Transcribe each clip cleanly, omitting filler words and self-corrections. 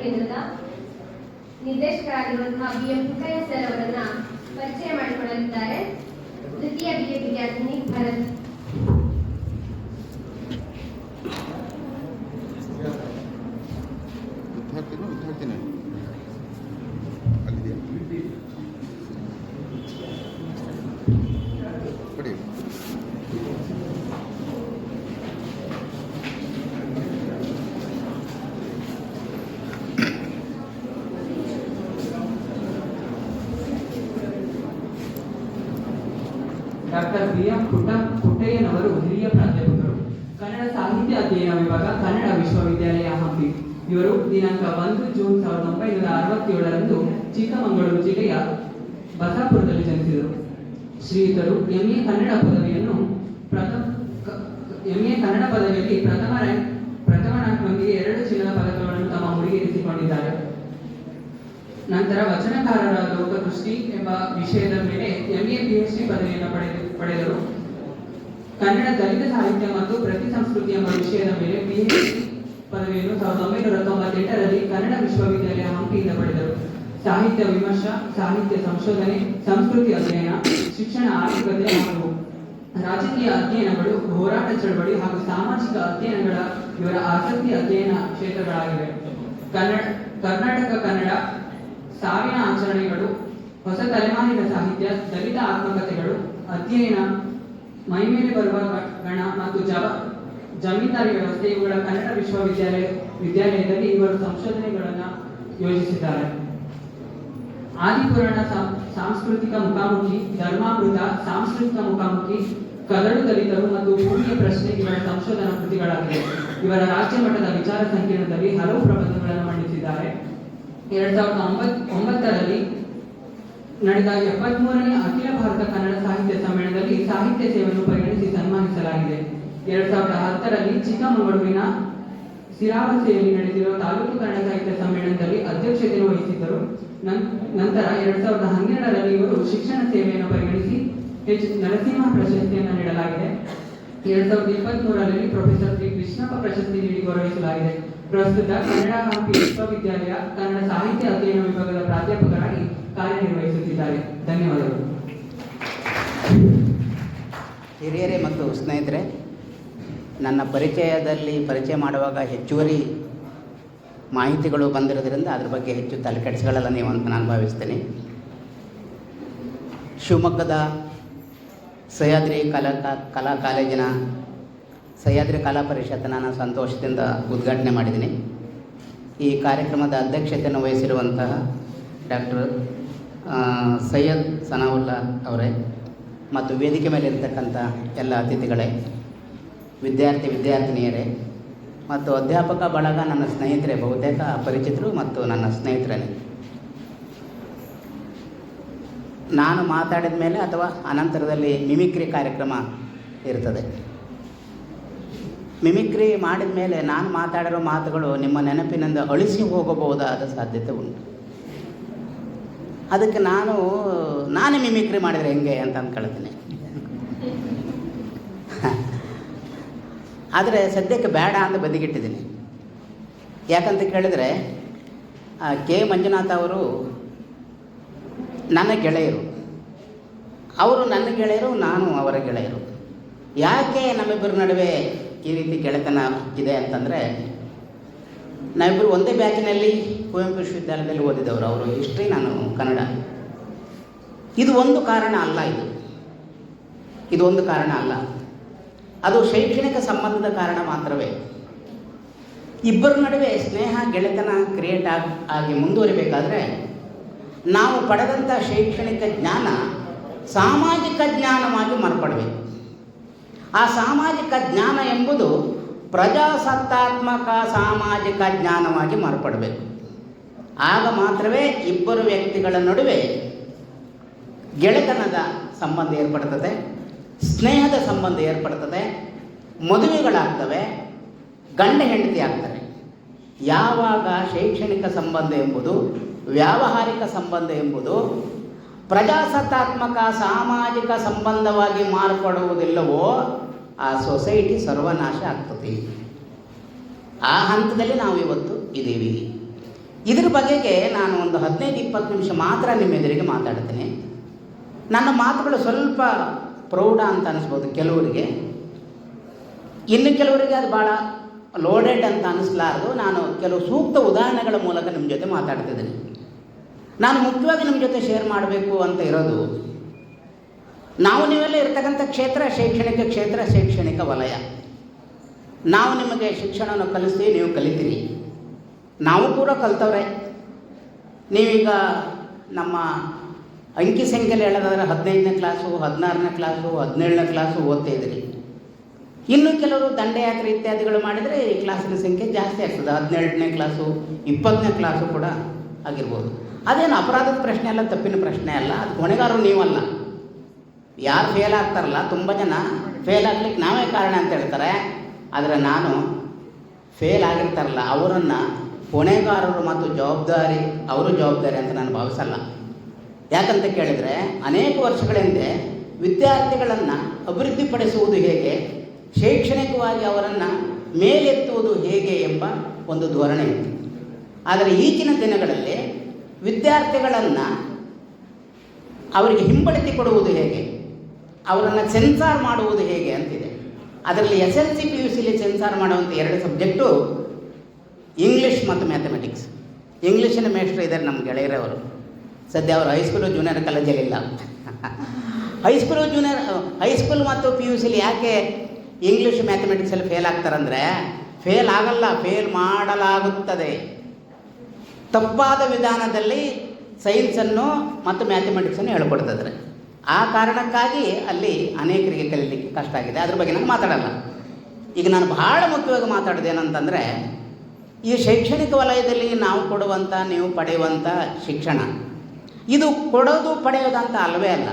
ಕೇಂದ್ರದ ನಿರ್ದೇಶಕರಾಗಿರುವಂತಹ BM Puttaiah sir ಅವರನ್ನ ಪರಿಚಯ ಮಾಡಿಕೊಳ್ಳಲಿದ್ದಾರೆ. ದ್ವಿತೀಯ BA ವಿದ್ಯಾರ್ಥಿನಿ ಭರತ್. ಡಾಕ್ಟರ್ BM ಪುಟ್ಟಯ್ಯನವರು ಹಿರಿಯ ಪ್ರಾಧ್ಯಾಪಕರು, ಕನ್ನಡ ಸಾಹಿತ್ಯ ಅಧ್ಯಯನ ವಿಭಾಗ, ಕನ್ನಡ ವಿಶ್ವವಿದ್ಯಾಲಯ ಹಂಪಿ. ಇವರು ದಿನಾಂಕ 1 ಜೂನ್ 1967ರಂದು ಚಿಕ್ಕಮಗಳೂರು ಜಿಲ್ಲೆಯ ಬಸಾಪುರದಲ್ಲಿ ಜನಿಸಿದರು. ಶ್ರೀಯುತರು MA ಕನ್ನಡ ಪದವಿಯಲ್ಲಿ ಪ್ರಥಮ ರ್ಯಾಂಕ್ನೊಂದಿಗೆ 2 ಚಿನ್ನದ ಪದಕಗಳನ್ನು ತಮ್ಮ ಮುಡಿಗೇರಿಸಿಕೊಂಡಿದ್ದಾರೆ. ನಂತರ ವಚನಕಾರರ ಲೋಕದೃಷ್ಟಿ ಎಂಬ ವಿಷಯದ ಮೇಲೆ MA PhD ಪದವಿಯನ್ನು ಪಡೆದರು. ಕನ್ನಡ ದಲಿತ ಸಾಹಿತ್ಯ ಮತ್ತು ಪ್ರತಿ ಸಂಸ್ಕೃತಿ ಎಂಬ ವಿಷಯದ ಮೇಲೆ PhD ಪದವಿಯನ್ನು 1998ರಲ್ಲಿ ಕನ್ನಡ ವಿಶ್ವವಿದ್ಯಾಲಯ ಹಂಪಿಯಿಂದ ಪಡೆದರು. ಸಾಹಿತ್ಯ ವಿಮರ್ಶಾ, ಸಾಹಿತ್ಯ ಸಂಶೋಧನೆ, ಸಂಸ್ಕೃತಿ ಅಧ್ಯಯನ, ಶಿಕ್ಷಣ, ಆರ್ಥಿಕತೆ ಹಾಗೂ ರಾಜಕೀಯ ಅಧ್ಯಯನಗಳು, ಹೋರಾಟ ಚಳವಳಿ ಹಾಗೂ ಸಾಮಾಜಿಕ ಅಧ್ಯಯನಗಳ ಇವರ ಆಸಕ್ತಿ ಅಧ್ಯಯನ ಕ್ಷೇತ್ರಗಳಾಗಿವೆ. ಕರ್ನಾಟಕ ಕನ್ನಡ, ಸಾವಿನ ಆಚರಣೆಗಳು, ಹೊಸ ತಲೆಮಾರಿನ ಸಾಹಿತ್ಯ, ದಲಿತ ಆತ್ಮಕಥೆಗಳು, ಅಧ್ಯಯನ, ಮೈಮೇಲೆ ಬರುವ ಗಣ ಮತ್ತು ಜಮೀನ್ದಾರಿ ವ್ಯವಸ್ಥೆ ಇವುಗಳ ಕನ್ನಡ ವಿದ್ಯಾಲಯದಲ್ಲಿ ಇವರು ಸಂಶೋಧನೆಗಳನ್ನು ಯೋಜಿಸಿದ್ದಾರೆ. ಆದಿಪುರಾಣ ಸಾಂಸ್ಕೃತಿಕ ಮುಖಾಮುಖಿ, ಧರ್ಮಾಮೃತ ಸಾಂಸ್ಕೃತಿಕ ಮುಖಾಮುಖಿ, ಕದಡು ದಲಿತರು ಮತ್ತು ಭೂಮಿಯ ಪ್ರಶ್ನೆ ಇವರ ಸಂಶೋಧನಾ ಕೃತಿಗಳಾಗಿವೆ. ಇವರ ರಾಜ್ಯ ಮಟ್ಟದ ವಿಚಾರ ಸಂಕಿರಣದಲ್ಲಿ ಹಲವು ಪ್ರಬಂಧಗಳನ್ನು ಮಂಡಿಸಿದ್ದಾರೆ. 2009ರಲ್ಲಿ ನಡೆದ 73ನೇ ಅಖಿಲ ಭಾರತ ಕನ್ನಡ ಸಾಹಿತ್ಯ ಸಮ್ಮೇಳನದಲ್ಲಿ ಸಾಹಿತ್ಯ ಸೇವೆಯನ್ನು ಪರಿಗಣಿಸಿ ಸನ್ಮಾನಿಸಲಾಗಿದೆ. 2010ರಲ್ಲಿ ಚಿಕ್ಕಮಗಳೂರಿನ ಸಿರಾವಸೆಯಲ್ಲಿ ನಡೆದಿರುವ ತಾಲೂಕು ಕನ್ನಡ ಸಾಹಿತ್ಯ ಸಮ್ಮೇಳನದಲ್ಲಿ ಅಧ್ಯಕ್ಷತೆಯನ್ನು ವಹಿಸಿದ್ದರು. ನಂತರ 2012ರಲ್ಲಿ ಇವರು ಶಿಕ್ಷಣ ಸೇವೆಯನ್ನು ಪರಿಗಣಿಸಿ H. ನರಸಿಂಹ ಪ್ರಶಸ್ತಿಯನ್ನು ನೀಡಲಾಗಿದೆ. 2023ರಲ್ಲಿ ಪ್ರೊಫೆಸರ್ ಶ್ರೀ ಕೃಷ್ಣಪ್ಪ ಪ್ರಶಸ್ತಿ ನೀಡಿ ಗೌರವಿಸಲಾಗಿದೆ. ಪ್ರಸ್ತುತ ಕನ್ನಡ ಹಂಪಿ ವಿಶ್ವವಿದ್ಯಾಲಯ ಕನ್ನಡ ಸಾಹಿತ್ಯ ಅಧ್ಯಯನ ವಿಭಾಗದ ಪ್ರಾಧ್ಯಾಪಕರಾಗಿ ಕಾರ್ಯನಿರ್ವಹಿಸುತ್ತಿದ್ದಾರೆ. ಧನ್ಯವಾದಗಳು. ಹಿರಿಯರೇ ಮತ್ತು ಸ್ನೇಹಿತರೆ, ನನ್ನ ಪರಿಚಯ ಮಾಡುವಾಗ ಹೆಚ್ಚುವರಿ ಮಾಹಿತಿಗಳು ಬಂದಿರೋದ್ರಿಂದ ಅದ್ರ ಬಗ್ಗೆ ಹೆಚ್ಚು ತಲೆಕೆಡಿಸ್ಕೊಳ್ಳಲ್ಲ ನೀವು ಅಂತ ನಾನು ಭಾವಿಸ್ತೇನೆ. ಶಿವಮೊಗ್ಗದ ಸಹ್ಯಾದ್ರಿ ಕಲಾ ಕಾಲೇಜಿನ ಸಹ್ಯಾದ್ರಿ ಕಲಾ ಪರಿಷತ್ ನಾನು ಸಂತೋಷದಿಂದ ಉದ್ಘಾಟನೆ ಮಾಡಿದ್ದೀನಿ. ಈ ಕಾರ್ಯಕ್ರಮದ ಅಧ್ಯಕ್ಷತೆಯನ್ನು ವಹಿಸಿರುವಂತಹ ಡಾಕ್ಟರ್ ಸೈಯದ್ ಸನಾವುಲ್ಲಾ ಅವರೇ ಮತ್ತು ವೇದಿಕೆ ಮೇಲೆ ಇರತಕ್ಕಂಥ ಎಲ್ಲ ಅತಿಥಿಗಳೇ, ವಿದ್ಯಾರ್ಥಿನಿಯರೇ ಮತ್ತು ಅಧ್ಯಾಪಕ ಬಳಗ, ನನ್ನ ಸ್ನೇಹಿತರೆ, ಬಹುತೇಕ ಅಪರಿಚಿತರು ಮತ್ತು ನನ್ನ ಸ್ನೇಹಿತರೇ. ನಾನು ಮಾತಾಡಿದ ಮೇಲೆ ಅಥವಾ ಅನಂತರದಲ್ಲಿ ಮಿಮಿಕ್ರಿ ಕಾರ್ಯಕ್ರಮ ಇರ್ತದೆ. ಮಿಮಿಕ್ರಿ ಮಾಡಿದ ಮೇಲೆ ನಾನು ಮಾತಾಡಿರೋ ಮಾತುಗಳು ನಿಮ್ಮ ನೆನಪಿನಿಂದ ಅಳಿಸಿ ಹೋಗಬಹುದಾದ ಸಾಧ್ಯತೆ ಉಂಟು. ಅದಕ್ಕೆ ನಾನೇ ಮಿಮಿಕ್ರಿ ಮಾಡಿದರೆ ಹೆಂಗೆ ಅಂತ ಅಂದ್ಕೊಳ್ತೀನಿ. ಆದರೆ ಸದ್ಯಕ್ಕೆ ಬೇಡ ಅಂತ ಬದಿಗಿಟ್ಟಿದ್ದೀನಿ. ಯಾಕಂತ ಕೇಳಿದರೆ ಕೆ ಮಂಜುನಾಥ್ ಅವರು ನನ್ನ ಗೆಳೆಯರು, ಅವರು ನನ್ನ ಗೆಳೆಯರು, ನಾನು ಅವರ ಗೆಳೆಯರು. ಯಾಕೆ ನಮ್ಮಿಬ್ಬರ ನಡುವೆ ಈ ರೀತಿ ಗೆಳೆತನ ಇದೆ ಅಂತಂದರೆ, ನಾವಿಬ್ಬರು ಒಂದೇ ಬ್ಯಾಚಿನಲ್ಲಿ ಕುವೆಂಪು ವಿಶ್ವವಿದ್ಯಾಲಯದಲ್ಲಿ ಓದಿದವರು. ಅವರು ಹಿಸ್ಟ್ರಿ, ನಾನು ಕನ್ನಡ. ಇದು ಒಂದು ಕಾರಣ ಅಲ್ಲ, ಇದು ಒಂದು ಕಾರಣ ಅಲ್ಲ. ಅದು ಶೈಕ್ಷಣಿಕ ಸಂಬಂಧದ ಕಾರಣ ಮಾತ್ರವೇ. ಇಬ್ಬರ ನಡುವೆ ಸ್ನೇಹ, ಗೆಳೆತನ ಕ್ರಿಯೇಟ್ ಆಗಿ ಮುಂದುವರಿಬೇಕಾದ್ರೆ ನಾವು ಪಡೆದಂಥ ಶೈಕ್ಷಣಿಕ ಜ್ಞಾನ ಸಾಮಾಜಿಕ ಜ್ಞಾನವಾಗಿ ಮಾರ್ಪಡಬೇಕು. ಆ ಸಾಮಾಜಿಕ ಜ್ಞಾನ ಎಂಬುದು ಪ್ರಜಾಸತ್ತಾತ್ಮಕ ಸಾಮಾಜಿಕ ಜ್ಞಾನವಾಗಿ ಮಾರ್ಪಡಬೇಕು. ಆಗ ಮಾತ್ರವೇ ಇಬ್ಬರು ವ್ಯಕ್ತಿಗಳ ನಡುವೆ ಗೆಳೆತನದ ಸಂಬಂಧ ಏರ್ಪಡ್ತದೆ, ಸ್ನೇಹದ ಸಂಬಂಧ ಏರ್ಪಡ್ತದೆ, ಮದುವೆಗಳಾಗ್ತವೆ, ಗಂಡ ಹೆಂಡತಿ ಆಗ್ತಾರೆ. ಯಾವಾಗ ಶೈಕ್ಷಣಿಕ ಸಂಬಂಧ ಎಂಬುದು, ವ್ಯಾವಹಾರಿಕ ಸಂಬಂಧ ಎಂಬುದು ಪ್ರಜಾಸತ್ತಾತ್ಮಕ ಸಾಮಾಜಿಕ ಸಂಬಂಧವಾಗಿ ಮಾರ್ಪಡುವುದಿಲ್ಲವೋ ಆ ಸೊಸೈಟಿ ಸರ್ವನಾಶ ಆಗ್ತದೆ. ಆ ಹಂತದಲ್ಲಿ ನಾವು ಇವತ್ತು ಇದ್ದೀವಿ. ಇದ್ರ ಬಗೆಗೆ ನಾನು ಒಂದು 15-20 ನಿಮಿಷ ಮಾತ್ರ ನಿಮ್ಮ ಎದುರಿಗೆ ಮಾತಾಡ್ತೀನಿ. ನನ್ನ ಮಾತುಗಳು ಸ್ವಲ್ಪ ಪ್ರೌಢ ಅಂತ ಅನಿಸ್ಬೋದು ಕೆಲವರಿಗೆ, ಇನ್ನು ಕೆಲವರಿಗೆ ಅದು ಭಾಳ ಲೋಡೆಡ್ ಅಂತ ಅನಿಸ್ಲಾರ್ದು. ನಾನು ಕೆಲವು ಸೂಕ್ತ ಉದಾಹರಣೆಗಳ ಮೂಲಕ ನಿಮ್ಮ ಜೊತೆ ಮಾತಾಡ್ತಿದ್ದೀನಿ. ನಾನು ಮುಖ್ಯವಾಗಿ ನಿಮ್ಮ ಜೊತೆ ಶೇರ್ ಮಾಡಬೇಕು ಅಂತ ಇರೋದು, ನಾವು ನೀವೆಲ್ಲ ಇರ್ತಕ್ಕಂಥ ಕ್ಷೇತ್ರ ಶೈಕ್ಷಣಿಕ ವಲಯ. ನಾವು ನಿಮಗೆ ಶಿಕ್ಷಣವನ್ನು ಕಲಿಸ್ತೀವಿ, ನೀವು ಕಲಿತೀರಿ. ನಾವು ಕೂಡ ಕಲ್ತವ್ರೆ. ನೀವೀಗ ನಮ್ಮ ಅಂಕಿ ಸಂಖ್ಯೆಯಲ್ಲಿ ಹೇಳೋದಾದ್ರೆ 15ನೇ ಕ್ಲಾಸು, 16ನೇ ಕ್ಲಾಸು, 17ನೇ ಕ್ಲಾಸು ಓದ್ತಾ ಇದ್ದೀರಿ. ಇನ್ನು ಕೆಲವರು ದಂಡಯಾತ್ರೆ ಇತ್ಯಾದಿಗಳು ಮಾಡಿದರೆ ಈ ಕ್ಲಾಸಿನ ಸಂಖ್ಯೆ ಜಾಸ್ತಿ ಆಗ್ತದೆ. 17ನೇ ಕ್ಲಾಸು, 20ನೇ ಕ್ಲಾಸು ಕೂಡ ಆಗಿರ್ಬೋದು. ಅದೇನು ಅಪರಾಧದ ಪ್ರಶ್ನೆ ಅಲ್ಲ, ತಪ್ಪಿನ ಪ್ರಶ್ನೆ ಅಲ್ಲ. ಅದು ಹೊಣೆಗಾರರು ನೀವಲ್ಲ. ಯಾರು ಫೇಲ್ ಆಗ್ತಾರಲ್ಲ, ತುಂಬ ಜನ ಫೇಲ್ ಆಗ್ಲಿಕ್ಕೆ ನಾವೇ ಕಾರಣ ಅಂತ ಹೇಳ್ತಾರೆ. ಆದರೆ ನಾನು ಫೇಲ್ ಆಗಿರ್ತಾರಲ್ಲ ಅವರನ್ನು ಹೊಣೆಗಾರರು ಮತ್ತು ಅವರು ಜವಾಬ್ದಾರಿ ಅಂತ ನಾನು ಭಾವಿಸಲ್ಲ. ಯಾಕಂತ ಕೇಳಿದರೆ, ಅನೇಕ ವರ್ಷಗಳ ಹಿಂದೆ ವಿದ್ಯಾರ್ಥಿಗಳನ್ನು ಅಭಿವೃದ್ಧಿಪಡಿಸುವುದು ಹೇಗೆ, ಶೈಕ್ಷಣಿಕವಾಗಿ ಅವರನ್ನು ಮೇಲೆತ್ತುವುದು ಹೇಗೆ ಎಂಬ ಒಂದು ಧೋರಣೆ ಇತ್ತು. ಆದರೆ ಈಗಿನ ದಿನಗಳಲ್ಲಿ ವಿದ್ಯಾರ್ಥಿಗಳನ್ನು ಅವರಿಗೆ ಹಿಂಬಡಿತಿ ಕೊಡುವುದು ಹೇಗೆ, ಅವರನ್ನು ಸೆನ್ಸಾರ್ ಮಾಡುವುದು ಹೇಗೆ ಅಂತಿದೆ. ಅದರಲ್ಲಿ SLC PUCಲಿ ಸೆನ್ಸಾರ್ ಮಾಡುವಂಥ 2 ಸಬ್ಜೆಕ್ಟು ಇಂಗ್ಲೀಷ್ ಮತ್ತು ಮ್ಯಾಥಮೆಟಿಕ್ಸ್. ಇಂಗ್ಲೀಷಿನ ಮೇಷ್ಟ್ರು ಇದ್ದಾರೆ ನಮ್ಮ ಗೆಳೆಯರವರು. ಸದ್ಯ ಅವರು ಹೈಸ್ಕೂಲು ಜೂನಿಯರ್ ಕಾಲೇಜಲ್ಲಿಲ್ಲ. ಹೈಸ್ಕೂಲ್ ಮತ್ತು PUCಲಿ ಯಾಕೆ ಇಂಗ್ಲೀಷ್ ಮ್ಯಾಥಮೆಟಿಕ್ಸಲ್ಲಿ ಫೇಲ್ ಆಗ್ತಾರಂದರೆ, ಫೇಲ್ ಆಗಲ್ಲ, ಫೇಲ್ ಮಾಡಲಾಗುತ್ತದೆ. ತಪ್ಪಾದ ವಿಧಾನದಲ್ಲಿ ಸೈನ್ಸನ್ನು ಮತ್ತು ಮ್ಯಾಥಮೆಟಿಕ್ಸನ್ನು ಹೇಳ್ಕೊಡ್ತಿದ್ದಾರೆ. ಆ ಕಾರಣಕ್ಕಾಗಿ ಅಲ್ಲಿ ಅನೇಕರಿಗೆ ಕಲೀಲಿಕ್ಕೆ ಕಷ್ಟ ಆಗಿದೆ. ಅದ್ರ ಬಗ್ಗೆ ನಾನು ಮಾತಾಡಲ್ಲ. ಈಗ ನಾನು ಬಹಳ ಮುಖ್ಯವಾಗಿ ಮಾತಾಡೋದು ಏನಂತಂದರೆ, ಈ ಶೈಕ್ಷಣಿಕ ವಲಯದಲ್ಲಿ ನಾವು ಕೊಡುವಂಥ, ನೀವು ಪಡೆಯುವಂಥ ಶಿಕ್ಷಣ, ಇದು ಕೊಡೋದು ಪಡೆಯೋದಂತ ಅಲ್ಲವೇ ಅಲ್ಲ.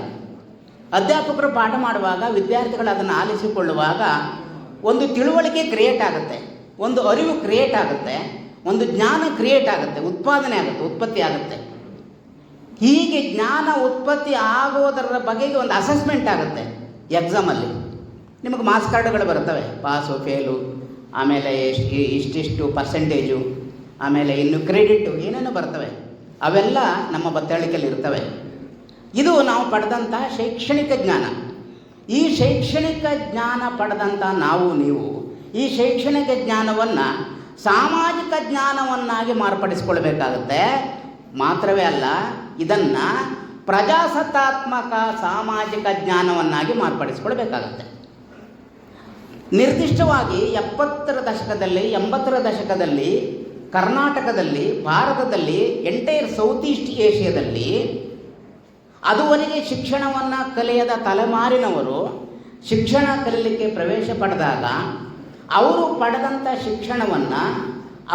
ಅಧ್ಯಾಪಕರು ಪಾಠ ಮಾಡುವಾಗ ವಿದ್ಯಾರ್ಥಿಗಳು ಅದನ್ನು ಆಲಿಸಿಕೊಳ್ಳುವಾಗ ಒಂದು ತಿಳುವಳಿಕೆ ಕ್ರಿಯೇಟ್ ಆಗುತ್ತೆ, ಒಂದು ಅರಿವು ಕ್ರಿಯೇಟ್ ಆಗುತ್ತೆ, ಒಂದು ಜ್ಞಾನ ಕ್ರಿಯೇಟ್ ಆಗುತ್ತೆ, ಉತ್ಪತ್ತಿ ಆಗುತ್ತೆ. ಹೀಗೆ ಜ್ಞಾನ ಉತ್ಪತ್ತಿ ಆಗೋದರ ಬಗೆಗೆ ಒಂದು ಅಸೆಸ್ಮೆಂಟ್ ಆಗುತ್ತೆ. ಎಕ್ಸಾಮಲ್ಲಿ ನಿಮಗೆ ಮಾರ್ಕ್ಸ್ ಕಾರ್ಡ್ಗಳು ಬರ್ತವೆ, ಪಾಸು ಫೇಲು, ಆಮೇಲೆ ಇಷ್ಟಿಷ್ಟು ಪರ್ಸೆಂಟೇಜು, ಆಮೇಲೆ ಇನ್ನು ಕ್ರೆಡಿಟು, ಏನೇನೋ ಬರ್ತವೆ. ಅವೆಲ್ಲ ನಮ್ಮ ಬತ್ತಳಿಕೆಯಲ್ಲಿ ಇರ್ತವೆ. ಇದು ನಾವು ಪಡೆದಂಥ ಶೈಕ್ಷಣಿಕ ಜ್ಞಾನ. ಈ ಶೈಕ್ಷಣಿಕ ಜ್ಞಾನ ಪಡೆದಂಥ ನೀವು ಈ ಶೈಕ್ಷಣಿಕ ಜ್ಞಾನವನ್ನು ಸಾಮಾಜಿಕ ಜ್ಞಾನವನ್ನಾಗಿ ಮಾರ್ಪಡಿಸ್ಕೊಳ್ಬೇಕಾಗುತ್ತೆ. ಮಾತ್ರವೇ ಅಲ್ಲ, ಇದನ್ನು ಪ್ರಜಾಸತ್ತಾತ್ಮಕ ಸಾಮಾಜಿಕ ಜ್ಞಾನವನ್ನಾಗಿ ಮಾರ್ಪಡಿಸ್ಕೊಳ್ಬೇಕಾಗತ್ತೆ. ನಿರ್ದಿಷ್ಟವಾಗಿ 70ರ ದಶಕದಲ್ಲಿ 80ರ ದಶಕದಲ್ಲಿ ಕರ್ನಾಟಕದಲ್ಲಿ, ಭಾರತದಲ್ಲಿ, ಎಂಟೈರ್ ಸೌತ್ ಈಸ್ಟ್ ಏಷ್ಯಾದಲ್ಲಿ ಅದುವರೆಗೆ ಶಿಕ್ಷಣವನ್ನು ಕಲಿಯದ ತಲೆಮಾರಿನವರು ಶಿಕ್ಷಣ ಕಲಿಯಲಿಕ್ಕೆ ಪ್ರವೇಶ ಪಡೆದಾಗ ಅವರು ಪಡೆದಂಥ ಶಿಕ್ಷಣವನ್ನು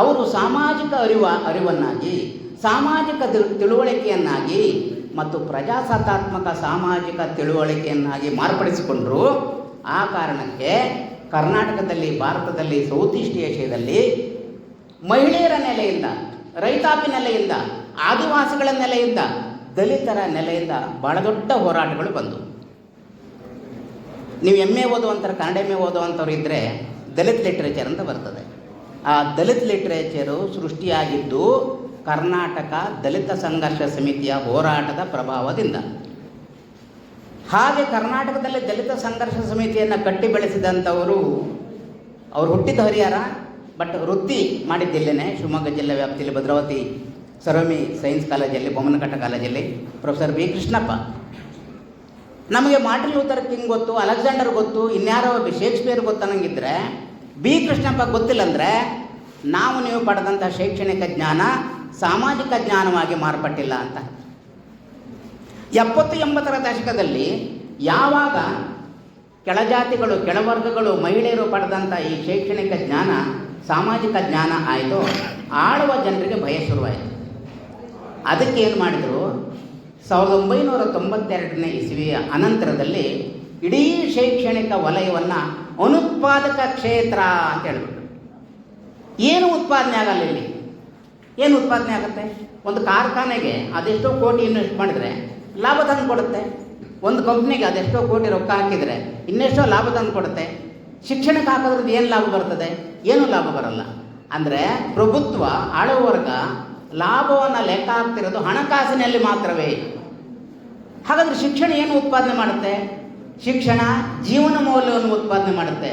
ಅವರು ಸಾಮಾಜಿಕ ಅರಿವನ್ನಾಗಿ, ಸಾಮಾಜಿಕ ತಿಳುವಳಿಕೆಯನ್ನಾಗಿ ಮತ್ತು ಪ್ರಜಾಸತ್ತಾತ್ಮಕ ಸಾಮಾಜಿಕ ತಿಳುವಳಿಕೆಯನ್ನಾಗಿ ಮಾರ್ಪಡಿಸಿಕೊಂಡರು. ಆ ಕಾರಣಕ್ಕೆ ಕರ್ನಾಟಕದಲ್ಲಿ, ಭಾರತದಲ್ಲಿ, ಸೌತ್ ಈಸ್ಟ್ ಏಷ್ಯಾದಲ್ಲಿ ಮಹಿಳೆಯರ ನೆಲೆಯಿಂದ, ರೈತಾಪಿ ನೆಲೆಯಿಂದ, ಆದಿವಾಸಿಗಳ ನೆಲೆಯಿಂದ, ದಲಿತರ ನೆಲೆಯಿಂದ ಬಹಳ ದೊಡ್ಡ ಹೋರಾಟಗಳು ಬಂದು. ನೀವು MA ಓದುವಂಥವ್ರು, ಕನ್ನಡ MA ಓದುವಂಥವ್ರು ಇದ್ದರೆ ದಲಿತ್ ಲಿಟ್ರೇಚರ್ ಅಂತ ಬರ್ತದೆ. ಆ ದಲಿತ್ ಲಿಟ್ರೇಚರು ಸೃಷ್ಟಿಯಾಗಿದ್ದು ಕರ್ನಾಟಕ ದಲಿತ ಸಂಘರ್ಷ ಸಮಿತಿಯ ಹೋರಾಟದ ಪ್ರಭಾವದಿಂದ. ಹಾಗೆ ಕರ್ನಾಟಕದಲ್ಲಿ ದಲಿತ ಸಂಘರ್ಷ ಸಮಿತಿಯನ್ನು ಕಟ್ಟಿ ಬೆಳೆಸಿದಂಥವರು, ಅವರು ಹುಟ್ಟಿದ ಹರಿಹರ, ಬಟ್ ವೃತ್ತಿ ಮಾಡಿದ್ದಿಲ್ಲೇನೆ ಶಿವಮೊಗ್ಗ ಜಿಲ್ಲೆ ವ್ಯಾಪ್ತಿಯಲ್ಲಿ ಭದ್ರಾವತಿ ಸರೋಮಿ ಸೈನ್ಸ್ ಕಾಲೇಜಲ್ಲಿ, ಬೊಮ್ಮನಕಟ್ಟ ಕಾಲೇಜಲ್ಲಿ ಪ್ರೊಫೆಸರ್ B. ಕೃಷ್ಣಪ್ಪ. ನಮಗೆ ಮಾರ್ಟಿನ್ ಲೂಥರ್ ಕಿಂಗ್ ಗೊತ್ತು, ಅಲೆಕ್ಸಾಂಡರ್ ಗೊತ್ತು, ಇನ್ಯಾರೋ ಶೇಕ್ಸ್ಪಿಯರ್ ಗೊತ್ತನ್ನಂಗಿದ್ರೆ B. ಕೃಷ್ಣಪ್ಪ ಗೊತ್ತಿಲ್ಲ ಅಂದರೆ ನೀವು ಪಡೆದಂಥ ಶೈಕ್ಷಣಿಕ ಜ್ಞಾನ ಸಾಮಾಜಿಕ ಜ್ಞಾನವಾಗಿ ಮಾರ್ಪಟ್ಟಿಲ್ಲ ಅಂತ. 70-80ರ ದಶಕದಲ್ಲಿ ಯಾವಾಗ ಕೆಳಜಾತಿಗಳು, ಕೆಳವರ್ಗಗಳು, ಮಹಿಳೆಯರು ಪಡೆದಂಥ ಈ ಶೈಕ್ಷಣಿಕ ಜ್ಞಾನ ಸಾಮಾಜಿಕ ಜ್ಞಾನ ಆಯಿತು, ಆಳುವ ಜನರಿಗೆ ಭಯ ಶುರುವಾಯಿತು. ಅದಕ್ಕೆ ಏನು ಮಾಡಿದರು, 1992ನೇ ಇಸವಿಯ ಅನಂತರದಲ್ಲಿ ಇಡೀ ಶೈಕ್ಷಣಿಕ ವಲಯವನ್ನು ಅನುತ್ಪಾದಕ ಕ್ಷೇತ್ರ ಅಂತ ಹೇಳ್ಬಿಟ್ರು. ಏನು ಉತ್ಪಾದನೆ ಆಗಲ್ಲ ಇಲ್ಲಿ. ಏನು ಉತ್ಪಾದನೆ ಆಗುತ್ತೆ? ಒಂದು ಕಾರ್ಖಾನೆಗೆ ಅದೆಷ್ಟೋ ಕೋಟಿ ಇನ್ವೆಸ್ಟ್ ಮಾಡಿದರೆ ಲಾಭ ತಂದು ಕೊಡುತ್ತೆ. ಒಂದು ಕಂಪ್ನಿಗೆ ಅದೆಷ್ಟೋ ಕೋಟಿ ರೊಕ್ಕ ಹಾಕಿದರೆ ಇನ್ನೆಷ್ಟೋ ಲಾಭ ತಂದು ಕೊಡುತ್ತೆ. ಶಿಕ್ಷಣಕ್ಕೆ ಹಾಕೋದ್ರದ್ದು ಏನು ಲಾಭ ಬರ್ತದೆ? ಏನೂ ಲಾಭ ಬರಲ್ಲ. ಅಂದರೆ ಪ್ರಭುತ್ವ, ಆಳುವ ವರ್ಗ ಲಾಭವನ್ನು ಲೆಕ್ಕ ಹಾಕ್ತಿರೋದು ಹಣಕಾಸಿನಲ್ಲಿ ಮಾತ್ರವೇ. ಹಾಗಾದರೆ ಶಿಕ್ಷಣ ಏನು ಉತ್ಪಾದನೆ ಮಾಡುತ್ತೆ? ಶಿಕ್ಷಣ ಜೀವನ ಮೌಲ್ಯವನ್ನು ಉತ್ಪಾದನೆ ಮಾಡುತ್ತೆ.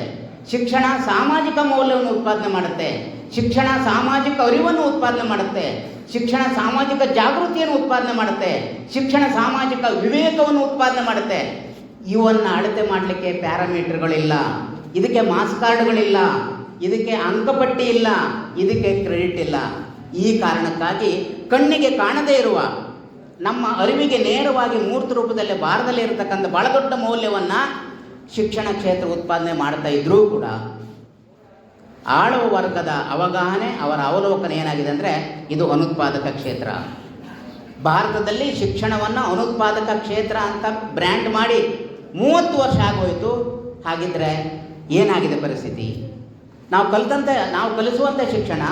ಶಿಕ್ಷಣ ಸಾಮಾಜಿಕ ಮೌಲ್ಯವನ್ನು ಉತ್ಪಾದನೆ ಮಾಡುತ್ತೆ. ಶಿಕ್ಷಣ ಸಾಮಾಜಿಕ ಅರಿವನ್ನು ಉತ್ಪಾದನೆ ಮಾಡುತ್ತೆ. ಶಿಕ್ಷಣ ಸಾಮಾಜಿಕ ಜಾಗೃತಿಯನ್ನು ಉತ್ಪಾದನೆ ಮಾಡುತ್ತೆ. ಶಿಕ್ಷಣ ಸಾಮಾಜಿಕ ವಿವೇಕವನ್ನು ಉತ್ಪಾದನೆ ಮಾಡುತ್ತೆ. ಇವನ್ನು ಅಳತೆ ಮಾಡಲಿಕ್ಕೆ ಪ್ಯಾರಾಮೀಟರ್ಗಳಿಲ್ಲ, ಇದಕ್ಕೆ ಮಾರ್ಕ್ಸ್ ಕಾರ್ಡ್ಗಳಿಲ್ಲ, ಇದಕ್ಕೆ ಅಂಕಪಟ್ಟಿ ಇಲ್ಲ, ಇದಕ್ಕೆ ಕ್ರೆಡಿಟ್ ಇಲ್ಲ. ಈ ಕಾರಣಕ್ಕಾಗಿ ಕಣ್ಣಿಗೆ ಕಾಣದೇ ಇರುವ ನಮ್ಮ ಅರಿವಿಗೆ ನೇರವಾಗಿ ಮೂರ್ತ ರೂಪದಲ್ಲಿ ಭಾರತದಲ್ಲಿ ಇರತಕ್ಕಂಥ ಬಹಳ ದೊಡ್ಡ ಮೌಲ್ಯವನ್ನು ಶಿಕ್ಷಣ ಕ್ಷೇತ್ರ ಉತ್ಪಾದನೆ ಮಾಡ್ತಾ ಇದ್ರೂ ಕೂಡ ಆಳುವ ವರ್ಗದ ಅವಗಾಹನೆ, ಅವರ ಅವಲೋಕನ ಏನಾಗಿದೆ ಅಂದರೆ ಇದು ಅನುತ್ಪಾದಕ ಕ್ಷೇತ್ರ. ಭಾರತದಲ್ಲಿ ಶಿಕ್ಷಣವನ್ನು ಅನುತ್ಪಾದಕ ಕ್ಷೇತ್ರ ಅಂತ ಬ್ರ್ಯಾಂಡ್ ಮಾಡಿ 30 ವರ್ಷ ಆಗೋಯಿತು. ಹಾಗಿದ್ರೆ ಏನಾಗಿದೆ ಪರಿಸ್ಥಿತಿ? ನಾವು ಕಲಿಸುವಂಥ ಶಿಕ್ಷಣ,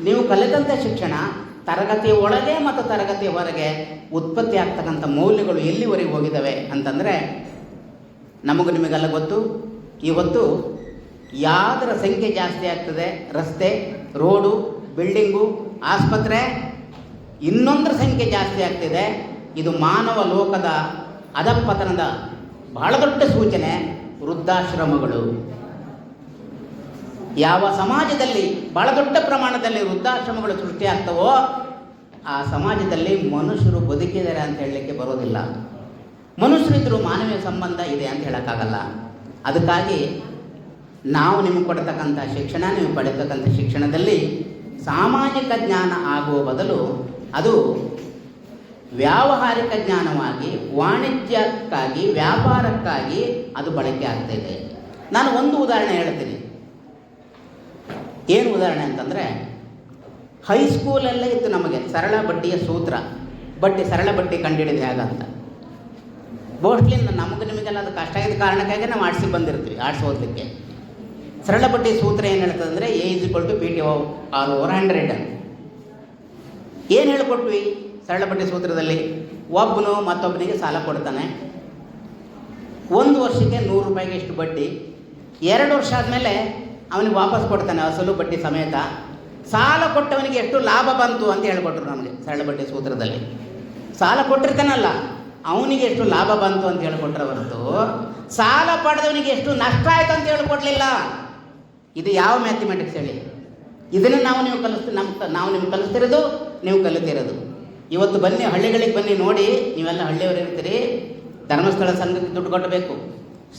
ನೀವು ಕಲಿತಂಥ ಶಿಕ್ಷಣ ತರಗತಿ ಒಳಗೆ ಮತ್ತು ತರಗತಿ ಹೊರಗೆ ಉತ್ಪತ್ತಿ ಆಗ್ತಕ್ಕಂಥ ಮೌಲ್ಯಗಳು ಎಲ್ಲಿವರೆಗೆ ಹೋಗಿದ್ದಾವೆ ಅಂತಂದರೆ ನಮಗೂ ನಿಮಗೆಲ್ಲ ಗೊತ್ತು. ಇವತ್ತು ಯಾವುದರ ಸಂಖ್ಯೆ ಜಾಸ್ತಿ ಆಗ್ತದೆ, ರಸ್ತೆ, ರೋಡು, ಬಿಲ್ಡಿಂಗು, ಆಸ್ಪತ್ರೆ, ಇನ್ನೊಂದರ ಸಂಖ್ಯೆ ಜಾಸ್ತಿ ಆಗ್ತಿದೆ. ಇದು ಮಾನವ ಲೋಕದ ಅಧಃಪತನದ ಬಹಳ ದೊಡ್ಡ ಸೂಚನೆ. ವೃದ್ಧಾಶ್ರಮಗಳು. ಯಾವ ಸಮಾಜದಲ್ಲಿ ಬಹಳ ದೊಡ್ಡ ಪ್ರಮಾಣದಲ್ಲಿ ವೃದ್ಧಾಶ್ರಮಗಳು ಸೃಷ್ಟಿಯಾಗ್ತವೋ ಆ ಸಮಾಜದಲ್ಲಿ ಮನುಷ್ಯರು ಬದುಕಿದ್ದಾರೆ ಅಂತ ಹೇಳಲಿಕ್ಕೆ ಬರೋದಿಲ್ಲ. ಮನುಷ್ಯರಿದ್ದರೂ ಮಾನವೀಯ ಸಂಬಂಧ ಇದೆ ಅಂತ ಹೇಳೋಕ್ಕಾಗಲ್ಲ. ಅದಕ್ಕಾಗಿ ನಾವು ನಿಮಗೆ ಕೊಡ್ತಕ್ಕಂಥ ಶಿಕ್ಷಣ, ನೀವು ಪಡೆತಕ್ಕಂಥ ಶಿಕ್ಷಣದಲ್ಲಿ ಸಾಮಾಜಿಕ ಜ್ಞಾನ ಆಗುವ ಬದಲು ಅದು ವ್ಯಾವಹಾರಿಕ ಜ್ಞಾನವಾಗಿ, ವಾಣಿಜ್ಯಕ್ಕಾಗಿ, ವ್ಯಾಪಾರಕ್ಕಾಗಿ ಅದು ಬಳಕೆ ಆಗ್ತಾಯಿದೆ. ನಾನು ಒಂದು ಉದಾಹರಣೆ ಹೇಳ್ತೀನಿ. ಏನು ಉದಾಹರಣೆ ಅಂತಂದರೆ, ಹೈಸ್ಕೂಲಲ್ಲೇ ಇತ್ತು ನಮಗೆ ಸರಳ ಬಡ್ಡಿಯ ಸೂತ್ರ. ಸರಳ ಬಡ್ಡಿ ಕಂಡುಹಿಡಿದು ಹೇಗಂತ. ಮೋಸ್ಟ್ಲಿ ನಮಗೆ ನಿಮಗೆಲ್ಲ ಅದು ಕಷ್ಟ ಆಗಿದ್ದ ಕಾರಣಕ್ಕಾಗಿ ನಾವು ಆರ್ಟ್ಸಿಗೆ ಬಂದಿರ್ತೀವಿ. ಆರ್ಟ್ಸ್ ಓದಲಿಕ್ಕೆ ಸರಳ ಬಡ್ಡಿ ಸೂತ್ರ ಏನು ಹೇಳ್ತದೆ ಅಂದರೆ A=P/100. ಏನು ಹೇಳ್ಕೊಟ್ವಿ ಸರಳ ಬಡ್ಡಿ ಸೂತ್ರದಲ್ಲಿ? ಒಬ್ಬನು ಮತ್ತೊಬ್ಬನಿಗೆ ಸಾಲ ಕೊಡ್ತಾನೆ. 1 ವರ್ಷಕ್ಕೆ 100 ರೂಪಾಯಿಗೆ ಇಷ್ಟು ಬಡ್ಡಿ. 2 ವರ್ಷ ಆದಮೇಲೆ ಅವನಿಗೆ ವಾಪಸ್ ಕೊಡ್ತಾನೆ ಅಸಲು ಬಡ್ಡಿ ಸಮೇತ. ಸಾಲ ಕೊಟ್ಟವನಿಗೆ ಎಷ್ಟು ಲಾಭ ಬಂತು ಅಂತ ಹೇಳ್ಕೊಟ್ರು ನಮಗೆ ಸರಳ ಬಡ್ಡಿ ಸೂತ್ರದಲ್ಲಿ. ಸಾಲ ಕೊಟ್ಟಿರ್ತಾನಲ್ಲ ಅವನಿಗೆ ಎಷ್ಟು ಲಾಭ ಬಂತು ಅಂತ ಹೇಳ್ಕೊಟ್ರೆ ಹೊರತು ಸಾಲ ಪಡೆದವನಿಗೆ ಎಷ್ಟು ನಷ್ಟ ಆಯಿತು ಅಂತ ಹೇಳ್ಕೊಡ್ಲಿಲ್ಲ. ಇದು ಯಾವ ಮ್ಯಾಥಮೆಟಿಕ್ಸ್ ಹೇಳಿ? ಇದನ್ನು ನಾವು ನಿಮ್ಗೆ ಕಲಿಸ್ತಿರೋದು, ನೀವು ಕಲಿತಿರೋದು. ಇವತ್ತು ಬನ್ನಿ, ಹಳ್ಳಿಗಳಿಗೆ ಬನ್ನಿ, ನೋಡಿ. ನೀವೆಲ್ಲ ಹಳ್ಳಿಯವರು ಇರ್ತೀರಿ. ಧರ್ಮಸ್ಥಳ ಸಂಘಕ್ಕೆ ದುಡ್ಡು ಕಟ್ಟಬೇಕು,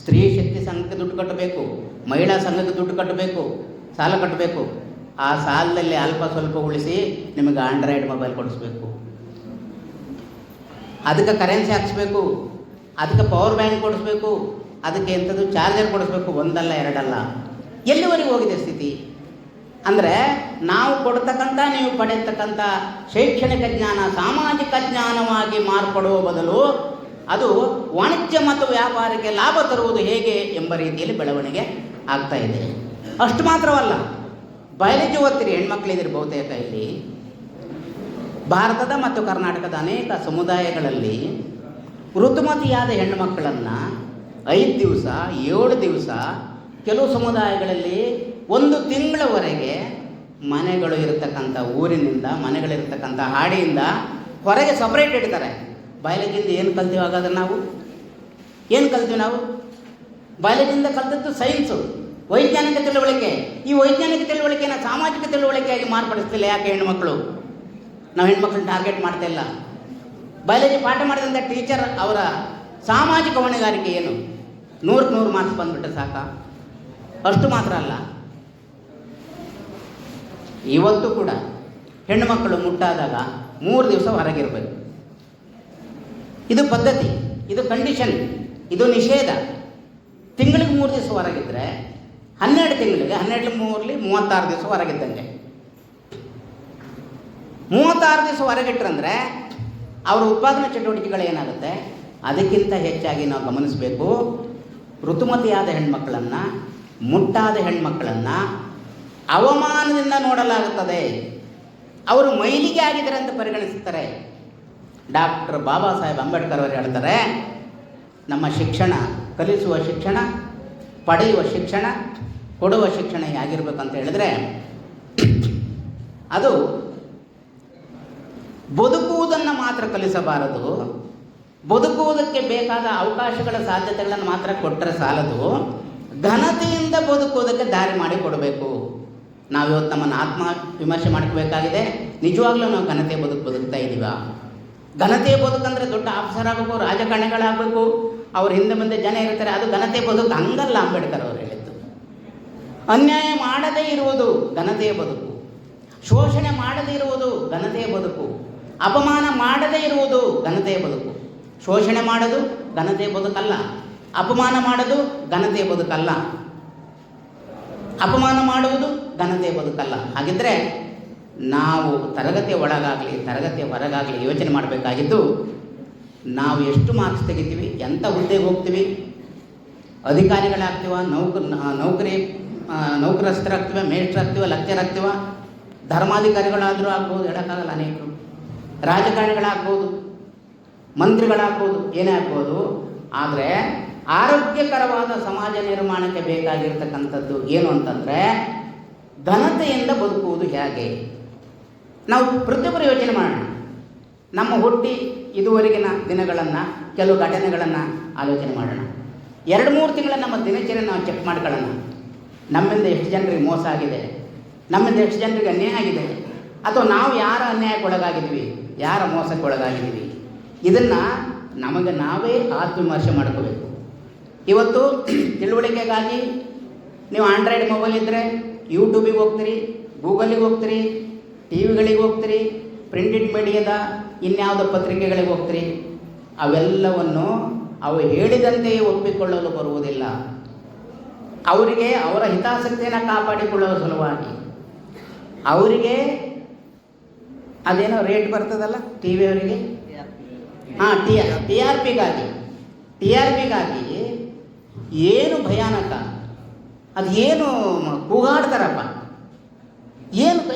ಸ್ತ್ರೀ ಶಕ್ತಿ ಸಂಘಕ್ಕೆ ದುಡ್ಡು ಕಟ್ಟಬೇಕು, ಮಹಿಳಾ ಸಂಘಕ್ಕೆ ದುಡ್ಡು ಕಟ್ಟಬೇಕು, ಸಾಲ ಕಟ್ಟಬೇಕು. ಆ ಸಾಲದಲ್ಲಿ ಅಲ್ಪ ಸ್ವಲ್ಪ ಉಳಿಸಿ ನಿಮಗೆ ಆಂಡ್ರಾಯ್ಡ್ ಮೊಬೈಲ್ ಕೊಡಿಸ್ಬೇಕು, ಅದಕ್ಕೆ ಕರೆನ್ಸಿ ಹಾಕ್ಸ್ಬೇಕು, ಅದಕ್ಕೆ ಪವರ್ ಬ್ಯಾಂಕ್ ಕೊಡಿಸ್ಬೇಕು, ಅದಕ್ಕೆ ಎಂಥದ್ದು ಚಾರ್ಜರ್ ಕೊಡಿಸ್ಬೇಕು. ಒಂದಲ್ಲ ಎರಡಲ್ಲ. ಎಲ್ಲಿವರೆಗೆ ಹೋಗಿದೆ ಸ್ಥಿತಿ ಅಂದರೆ, ನಾವು ಕೊಡ್ತಕ್ಕಂಥ, ನೀವು ಪಡೆಯತಕ್ಕಂಥ ಶೈಕ್ಷಣಿಕ ಜ್ಞಾನ ಸಾಮಾಜಿಕ ಜ್ಞಾನವಾಗಿ ಮಾರ್ಪಡುವ ಬದಲು ಅದು ವಾಣಿಜ್ಯ ಮತ್ತು ವ್ಯಾಪಾರಕ್ಕೆ ಲಾಭ ತರುವುದು ಹೇಗೆ ಎಂಬ ರೀತಿಯಲ್ಲಿ ಬೆಳವಣಿಗೆ ಆಗ್ತಾ ಇದೆ. ಅಷ್ಟು ಮಾತ್ರವಲ್ಲ, ಬಯಾಲಜಿ ಓದ್ತೀರಿ ಹೆಣ್ಮಕ್ಳಿದ್ದೀರಿ ಬಹುತೇಕ. ಇಲ್ಲಿ ಭಾರತದ ಮತ್ತು ಕರ್ನಾಟಕದ ಅನೇಕ ಸಮುದಾಯಗಳಲ್ಲಿ ಋತುಮತಿಯಾದ ಹೆಣ್ಣುಮಕ್ಕಳನ್ನು 5 ದಿವಸ, 7 ದಿವಸ, ಕೆಲವು ಸಮುದಾಯಗಳಲ್ಲಿ 1 ತಿಂಗಳವರೆಗೆ ಮನೆಗಳು ಇರತಕ್ಕಂಥ ಊರಿನಿಂದ, ಮನೆಗಳಿರ್ತಕ್ಕಂಥ ಹಾಡಿಯಿಂದ ಹೊರಗೆ ಸಪ್ರೇಟ್ ಇಡ್ತಾರೆ. ಬಯಾಲಜಿಯಿಂದ ಏನು ಕಲ್ತೀವಿ? ಹಾಗಾದ್ರೆ ನಾವು ಏನು ಕಲ್ತೀವಿ? ನಾವು ಬಯಾಲಜಿಯಿಂದ ಕಲ್ತದ್ದು ಸೈನ್ಸು, ವೈಜ್ಞಾನಿಕ ತಿಳುವಳಿಕೆ. ಈ ವೈಜ್ಞಾನಿಕ ತಿಳುವಳಿಕೆನ ಸಾಮಾಜಿಕ ತಿಳುವಳಿಕೆಯಾಗಿ ಮಾರ್ಪಡಿಸ್ತಿಲ್ಲ. ಯಾಕೆ ಹೆಣ್ಣುಮಕ್ಕಳು? ನಾವು ಹೆಣ್ಮಕ್ಳನ್ನ ಟಾರ್ಗೆಟ್ ಮಾಡ್ತಾ ಇಲ್ಲ. ಬಯಾಲಜಿ ಪಾಠ ಮಾಡಿದಂಥ ಟೀಚರ್ ಅವರ ಸಾಮಾಜಿಕ ಹೊಣೆಗಾರಿಕೆ ಏನು? 100ಕ್ಕೆ 100 ಮಾರ್ಕ್ಸ್ ಬಂದುಬಿಟ್ರೆ ಸಾಕ? ಅಷ್ಟು ಮಾತ್ರ ಅಲ್ಲ, ಇವತ್ತು ಕೂಡ ಹೆಣ್ಣುಮಕ್ಕಳು ಮುಟ್ಟಾದಾಗ 3 ದಿವಸ ಹೊರಗಿರಬೇಕು. ಇದು ಪದ್ಧತಿ, ಇದು ಕಂಡೀಷನ್, ಇದು ನಿಷೇಧ. ತಿಂಗಳಿಗೆ 3 ದಿವಸ ಹೊರಗಿದ್ರೆ 12 ತಿಂಗಳಿಗೆ 12 3ಲಿ 36 ದಿವಸ ಹೊರಗಿದ್ದಂಗೆ. 36 ದಿವಸ ಹೊರಗಿಟ್ರಂದರೆ ಅವರ ಉತ್ಪಾದನಾ ಚಟುವಟಿಕೆಗಳು ಏನಾಗುತ್ತೆ? ಅದಕ್ಕಿಂತ ಹೆಚ್ಚಾಗಿ ನಾವು ಗಮನಿಸಬೇಕು. ಋತುಮತಿಯಾದ ಹೆಣ್ಮಕ್ಕಳನ್ನು, ಮುಟ್ಟಾದ ಹೆಣ್ಮಕ್ಕಳನ್ನು ಅವಮಾನದಿಂದ ನೋಡಲಾಗುತ್ತದೆ. ಅವರು ಮೈಲಿಗೆ ಆಗಿದ್ದಾರೆ ಅಂತ ಪರಿಗಣಿಸುತ್ತಾರೆ. ಡಾಕ್ಟರ್ ಬಾಬಾ ಸಾಹೇಬ್ ಅಂಬೇಡ್ಕರ್ ಅವರು ಹೇಳ್ತಾರೆ, ನಮ್ಮ ಶಿಕ್ಷಣ, ಕಲಿಸುವ ಶಿಕ್ಷಣ, ಪಡೆಯುವ ಶಿಕ್ಷಣ, ಕೊಡುವ ಶಿಕ್ಷಣ ಹೇಗಿರ್ಬೇಕಂತ ಹೇಳಿದ್ರೆ ಅದು ಬದುಕುವುದನ್ನು ಮಾತ್ರ ಕಲಿಸಬಾರದು, ಬದುಕುವುದಕ್ಕೆ ಬೇಕಾದ ಅವಕಾಶಗಳ ಸಾಧ್ಯತೆಗಳನ್ನು ಮಾತ್ರ ಕೊಟ್ಟರೆ ಸಾಲದು, ಘನತೆಯಿಂದ ಬದುಕುವುದಕ್ಕೆ ದಾರಿ ಮಾಡಿ ಕೊಡಬೇಕು. ನಾವಿವತ್ತು ನಮ್ಮನ್ನು ಆತ್ಮ ವಿಮರ್ಶೆ ಮಾಡ್ಕೋಬೇಕಾಗಿದೆ. ನಿಜವಾಗ್ಲೂ ನಾವು ಘನತೆ ಬದುಕ್ತಾ ಇದ್ದೀವ? ಘನತೆ ಬದುಕಂದ್ರೆ ದೊಡ್ಡ ಆಫೀಸರ್ ಆಗಬೇಕು, ರಾಜಕಾರಣಿಗಳಾಗಬೇಕು, ಅವ್ರ ಹಿಂದೆ ಮುಂದೆ ಜನ ಇರ್ತಾರೆ, ಅದು ಘನತೆ ಬದುಕು. ಹಂಗಲ್ಲ ಅಂಬೇಡ್ಕರ್ ಅವರು ಹೇಳಿದ್ದು. ಅನ್ಯಾಯ ಮಾಡದೇ ಇರುವುದು ಘನತೆಯ ಬದುಕು, ಶೋಷಣೆ ಮಾಡದೇ ಇರುವುದು ಘನತೆಯ ಬದುಕು, ಅಪಮಾನ ಮಾಡದೇ ಇರುವುದು ಘನತೆಯ ಬದುಕು. ಶೋಷಣೆ ಮಾಡೋದು ಘನತೆಯ ಬದುಕಲ್ಲ, ಅಪಮಾನ ಮಾಡೋದು ಘನತೆಯ ಬದುಕಲ್ಲ, ಅಪಮಾನ ಮಾಡುವುದು ಘನತೆಯ ಬದುಕಲ್ಲ. ಹಾಗಿದ್ದರೆ ನಾವು ತರಗತಿಯ ಒಳಗಾಗಲಿ ತರಗತಿಯ ಹೊರಗಾಗಲಿ ಯೋಚನೆ ಮಾಡಬೇಕಾಗಿದ್ದು, ನಾವು ಎಷ್ಟು ಮಾರ್ಕ್ಸ್ ತೆಗಿತೀವಿ, ಎಂಥ ಹುದ್ದೆಗೆ ಹೋಗ್ತೀವಿ, ಅಧಿಕಾರಿಗಳಾಗ್ತೀವ, ನೌಕರಸ್ಥರಾಗ್ತೀವ, ಮೇಷ್ಟ್ರಾಗ್ತೀವ, ಲೆಕ್ಚರ್ ಆಗ್ತೀವ, ಧರ್ಮಾಧಿಕಾರಿಗಳಾದರೂ ಆಗ್ಬೋದು, ಹೇಳೋಕ್ಕಾಗಲ್ಲ. ಅನೇಕರು ರಾಜಕಾರಣಿಗಳಾಗ್ಬೋದು, ಮಂತ್ರಿಗಳಾಗ್ಬೋದು, ಏನೇ ಆಗ್ಬೋದು. ಆದರೆ ಆರೋಗ್ಯಕರವಾದ ಸಮಾಜ ನಿರ್ಮಾಣಕ್ಕೆ ಬೇಕಾಗಿರ್ತಕ್ಕಂಥದ್ದು ಏನು ಅಂತಂದರೆ ಘನತೆಯಿಂದ ಬದುಕುವುದು ಹೇಗೆ. ನಾವು ಪ್ರತಿಯೊಬ್ಬರು ಯೋಚನೆ ಮಾಡೋಣ. ನಮ್ಮ ಹುಟ್ಟಿ ಇದುವರೆಗಿನ ದಿನಗಳನ್ನು, ಕೆಲವು ಘಟನೆಗಳನ್ನು ಆಲೋಚನೆ ಮಾಡೋಣ. 2-3 ತಿಂಗಳ ನಮ್ಮ ದಿನಚರ್ಯ ನಾವು ಚೆಕ್ ಮಾಡ್ಕೊಳ್ಳೋಣ. ನಮ್ಮಿಂದ ಎಷ್ಟು ಜನರಿಗೆ ಮೋಸ ಆಗಿದೆ, ನಮ್ಮಿಂದ ಎಷ್ಟು ಜನರಿಗೆ ಅನ್ಯಾಯ ಆಗಿದೆ, ಅಥವಾ ನಾವು ಯಾರ ಅನ್ಯಾಯಕ್ಕೆ ಒಳಗಾಗಿದ್ದೀವಿ, ಯಾರ ಮೋಸಕ್ಕೆ ಒಳಗಾಗಿದ್ದೀವಿ, ಇದನ್ನು ನಮಗೆ ನಾವೇ ಆತ್ಮವಿಮರ್ಶೆ ಮಾಡ್ಕೋಬೇಕು. ಇವತ್ತು ತಿಳುವಳಿಕೆಗಾಗಿ ನೀವು ಆಂಡ್ರಾಯ್ಡ್ ಮೊಬೈಲ್ ಇದ್ದರೆ ಯೂಟ್ಯೂಬಿಗೆ ಹೋಗ್ತೀರಿ, ಗೂಗಲಿಗೆ ಹೋಗ್ತೀರಿ, ಟಿ ವಿಗಳಿಗೆ ಹೋಗ್ತೀರಿ, ಪ್ರಿಂಟೆಡ್ ಮೀಡಿಯಾದ ಇನ್ಯಾವುದೋ ಪತ್ರಿಕೆಗಳಿಗೆ ಹೋಗ್ತೀರಿ. ಅವೆಲ್ಲವನ್ನು ಅವು ಹೇಳಿದಂತೆಯೇ ಒಪ್ಪಿಕೊಳ್ಳಲು ಬರುವುದಿಲ್ಲ. ಅವರಿಗೆ ಅವರ ಹಿತಾಸಕ್ತಿಯನ್ನು ಕಾಪಾಡಿಕೊಳ್ಳುವ ಸಲುವಾಗಿ ಅವರಿಗೆ ಅದೇನೋ ರೇಟ್ ಬರ್ತದಲ್ಲ ಟಿ ವಿ ಅವರಿಗೆ, ಹಾಂ, ಟಿ ಆರ್ ಪಿಗಾಗಿ ಏನು ಭಯಾನಕ, ಅದು ಏನು ಕೂಗಾಡ್ತಾರಪ್ಪ,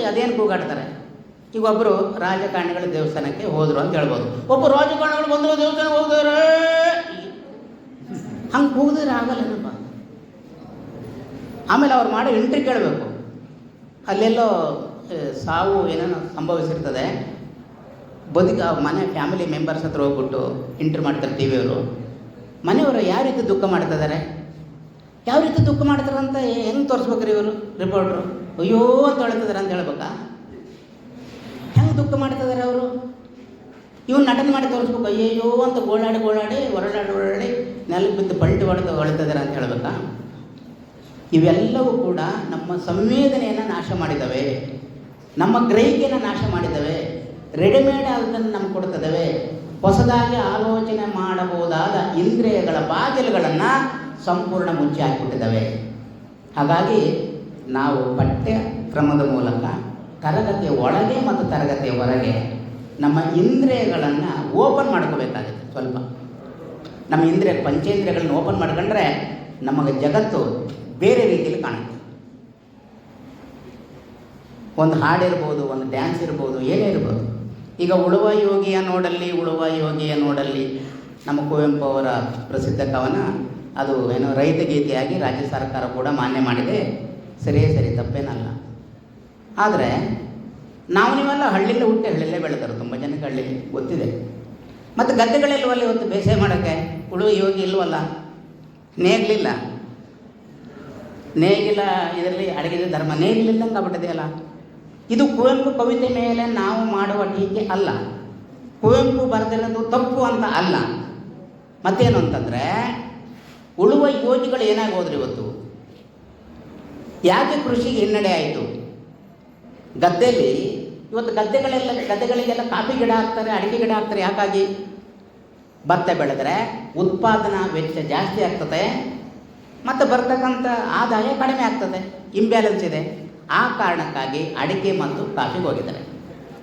ಅದೇನು ಕೂಗಾಡ್ತಾರೆ. ಈಗ ಒಬ್ಬರು ರಾಜಕಾರಣಿಗಳ ದೇವಸ್ಥಾನಕ್ಕೆ ಹೋದರು ಅಂತ ಹೇಳ್ಬೋದು. ಒಬ್ಬರು ರಾಜಕಾರಣಿಗಳು ಬಂದರು ದೇವಸ್ಥಾನಕ್ಕೆ ಹೋಗ್ತಾರೆ, ಹಂಗೆ ಕೂಗಿದ್ರೆ ಆಗಲ್ಲನಪ್ಪ. ಆಮೇಲೆ ಅವ್ರು ಮಾಡೋ ಎಂಟ್ರಿ ಕೇಳಬೇಕು. ಅಲ್ಲೆಲ್ಲೋ ಸಾವು ಏನೇನೋ ಸಂಭವಿಸಿರ್ತದೆ. ಮನೆ ಫ್ಯಾಮಿಲಿ ಮೆಂಬರ್ಸ್ ಹತ್ರ ಹೋಗ್ಬಿಟ್ಟು ಎಂಟ್ರಿ ಮಾಡ್ತಾರೆ ಟಿ ವಿಯವರು. ಮನೆಯವರು ಯಾವ ರೀತಿ ದುಃಖ ಮಾಡ್ತಿದ್ದಾರೆ, ಯಾವ ರೀತಿ ದುಃಖ ಮಾಡ್ತಾರೆ ಅಂತ ಹೆಂಗೆ ತೋರಿಸ್ಬೇಕ್ರಿ ಇವರು ರಿಪೋರ್ಟ್ರು? ಅಯ್ಯೋ ಅಂತ ಹೇಳ್ತಿದ್ದಾರೆ ಅಂತ ಹೇಳ್ಬೇಕಾ? ಹೆಂಗೆ ದುಃಖ ಮಾಡ್ತಿದ್ದಾರೆ ಅವರು? ಇವನು ನಟನೆ ಮಾಡಿ ತೋರಿಸ್ಬೇಕು. ಅಯ್ಯಯ್ಯೋ ಅಂತ ಗೋಳಾಡಿ ಹೊರಳಾಡಿ ನೆಲಕ್ಕೆ ಬಿದ್ದು ಪಲ್ಟಿ ಹೊಡೆದು ಹೊಳ್ತಿದ್ದಾರೆ ಅಂತ ಹೇಳ್ಬೇಕಾ? ಇವೆಲ್ಲವೂ ಕೂಡ ನಮ್ಮ ಸಂವೇದನೆಯನ್ನು ನಾಶ ಮಾಡಿದ್ದಾವೆ, ನಮ್ಮ ಗ್ರಹಿಕೆಯನ್ನು ನಾಶ ಮಾಡಿದ್ದಾವೆ, ರೆಡಿಮೇಡ್ ಆದದನ್ನು ನಮ್ಗೆ ಕೊಡ್ತದವೆ. ಹೊಸದಾಗಿ ಆಲೋಚನೆ ಮಾಡಬಹುದಾದ ಇಂದ್ರಿಯಗಳ ಬಾಗಿಲುಗಳನ್ನು ಸಂಪೂರ್ಣ ಮುಚ್ಚಿ ಹಾಕಿಬಿಟ್ಟಿದ್ದಾವೆ. ಹಾಗಾಗಿ ನಾವು ಪಠ್ಯಕ್ರಮದ ಮೂಲಕ ತರಗತಿಯ ಒಳಗೆ ಮತ್ತು ತರಗತಿಯ ಹೊರಗೆ ನಮ್ಮ ಇಂದ್ರಿಯಗಳನ್ನು ಓಪನ್ ಮಾಡ್ಕೋಬೇಕಾಗುತ್ತೆ. ಸ್ವಲ್ಪ ನಮ್ಮ ಪಂಚೇಂದ್ರಿಯಗಳನ್ನ ಓಪನ್ ಮಾಡ್ಕೊಂಡ್ರೆ ನಮಗೆ ಜಗತ್ತು ಬೇರೆ ರೀತಿಯಲ್ಲಿ ಕಾಣುತ್ತೆ. ಒಂದು ಹಾಡಿರ್ಬೋದು, ಒಂದು ಡ್ಯಾನ್ಸ್ ಇರ್ಬೋದು, ಏನೇ ಇರ್ಬೋದು. ಈಗ ಉಳುವ ಯೋಗಿಯ ನೋಡಲ್ಲಿ ನಮ್ಮ ಕುವೆಂಪು ಅವರ ಪ್ರಸಿದ್ಧ ಕವನ, ಅದು ಏನೋ ರೈತ ಗೀತೆಯಾಗಿ ರಾಜ್ಯ ಸರ್ಕಾರ ಕೂಡ ಮಾನ್ಯ ಮಾಡಿದೆ. ಸರಿ, ತಪ್ಪೇನಲ್ಲ. ಆದರೆ ನೀವೆಲ್ಲ ಹಳ್ಳಿಲೇ ಹುಟ್ಟಿ ಹಳ್ಳಿಲೇ ಬೆಳೆದರು. ತುಂಬ ಜನಕ್ಕೆ ಹಳ್ಳಿ ಗೊತ್ತಿದೆ. ಮತ್ತು ಗದ್ದೆಗಳಿಲ್ವಲ್ಲ ಇವತ್ತು ಬೇಸಾಯ ಮಾಡೋಕ್ಕೆ? ಉಳುವ ಯೋಗಿ ಇಲ್ವಲ್ಲ, ನೇಗಿಲಿಲ್ಲ, ಇದರಲ್ಲಿ ಅಡಗಿದೆ ಧರ್ಮ, ನೇಗಿಲಿಲ್ಲಂಗೆ ಆಗ್ಬಿಟ್ಟಿದೆಯಲ್ಲ. ಇದು ಕುವೆಂಪು ಕವಿತೆ ಮೇಲೆ ನಾವು ಮಾಡುವ ಟೀಕೆ ಅಲ್ಲ, ಕುವೆಂಪು ಬರೆದಿರೋದು ತಪ್ಪು ಅಂತ ಅಲ್ಲ. ಮತ್ತೇನು ಅಂತಂದರೆ, ಉಳುವ ಯೋಗಿಗಳು ಏನಾಗಿ ಹೋದ್ರು ಇವತ್ತು? ಯಾಕೆ ಕೃಷಿಗೆ ಹಿನ್ನಡೆ ಆಯಿತು? ಗದ್ದೆಯಲ್ಲಿ ಇವತ್ತು ಗದ್ದೆಗಳಿಗೆಲ್ಲ ಕಾಫಿ ಗಿಡ ಹಾಕ್ತಾರೆ, ಅಡಿಕೆ ಗಿಡ ಹಾಕ್ತಾರೆ. ಯಾಕಾಗಿ? ಭತ್ತ ಬೆಳೆದರೆ ಉತ್ಪಾದನಾ ವೆಚ್ಚ ಜಾಸ್ತಿ ಆಗ್ತದೆ ಮತ್ತು ಬರ್ತಕ್ಕಂಥ ಆದಾಯ ಕಡಿಮೆ ಆಗ್ತದೆ, ಇಂಬ್ಯಾಲೆನ್ಸ್ ಇದೆ. ಆ ಕಾರಣಕ್ಕಾಗಿ ಅಡಿಕೆ ಮತ್ತು ಕಾಫಿಗೆ ಹೋಗಿದ್ದಾರೆ.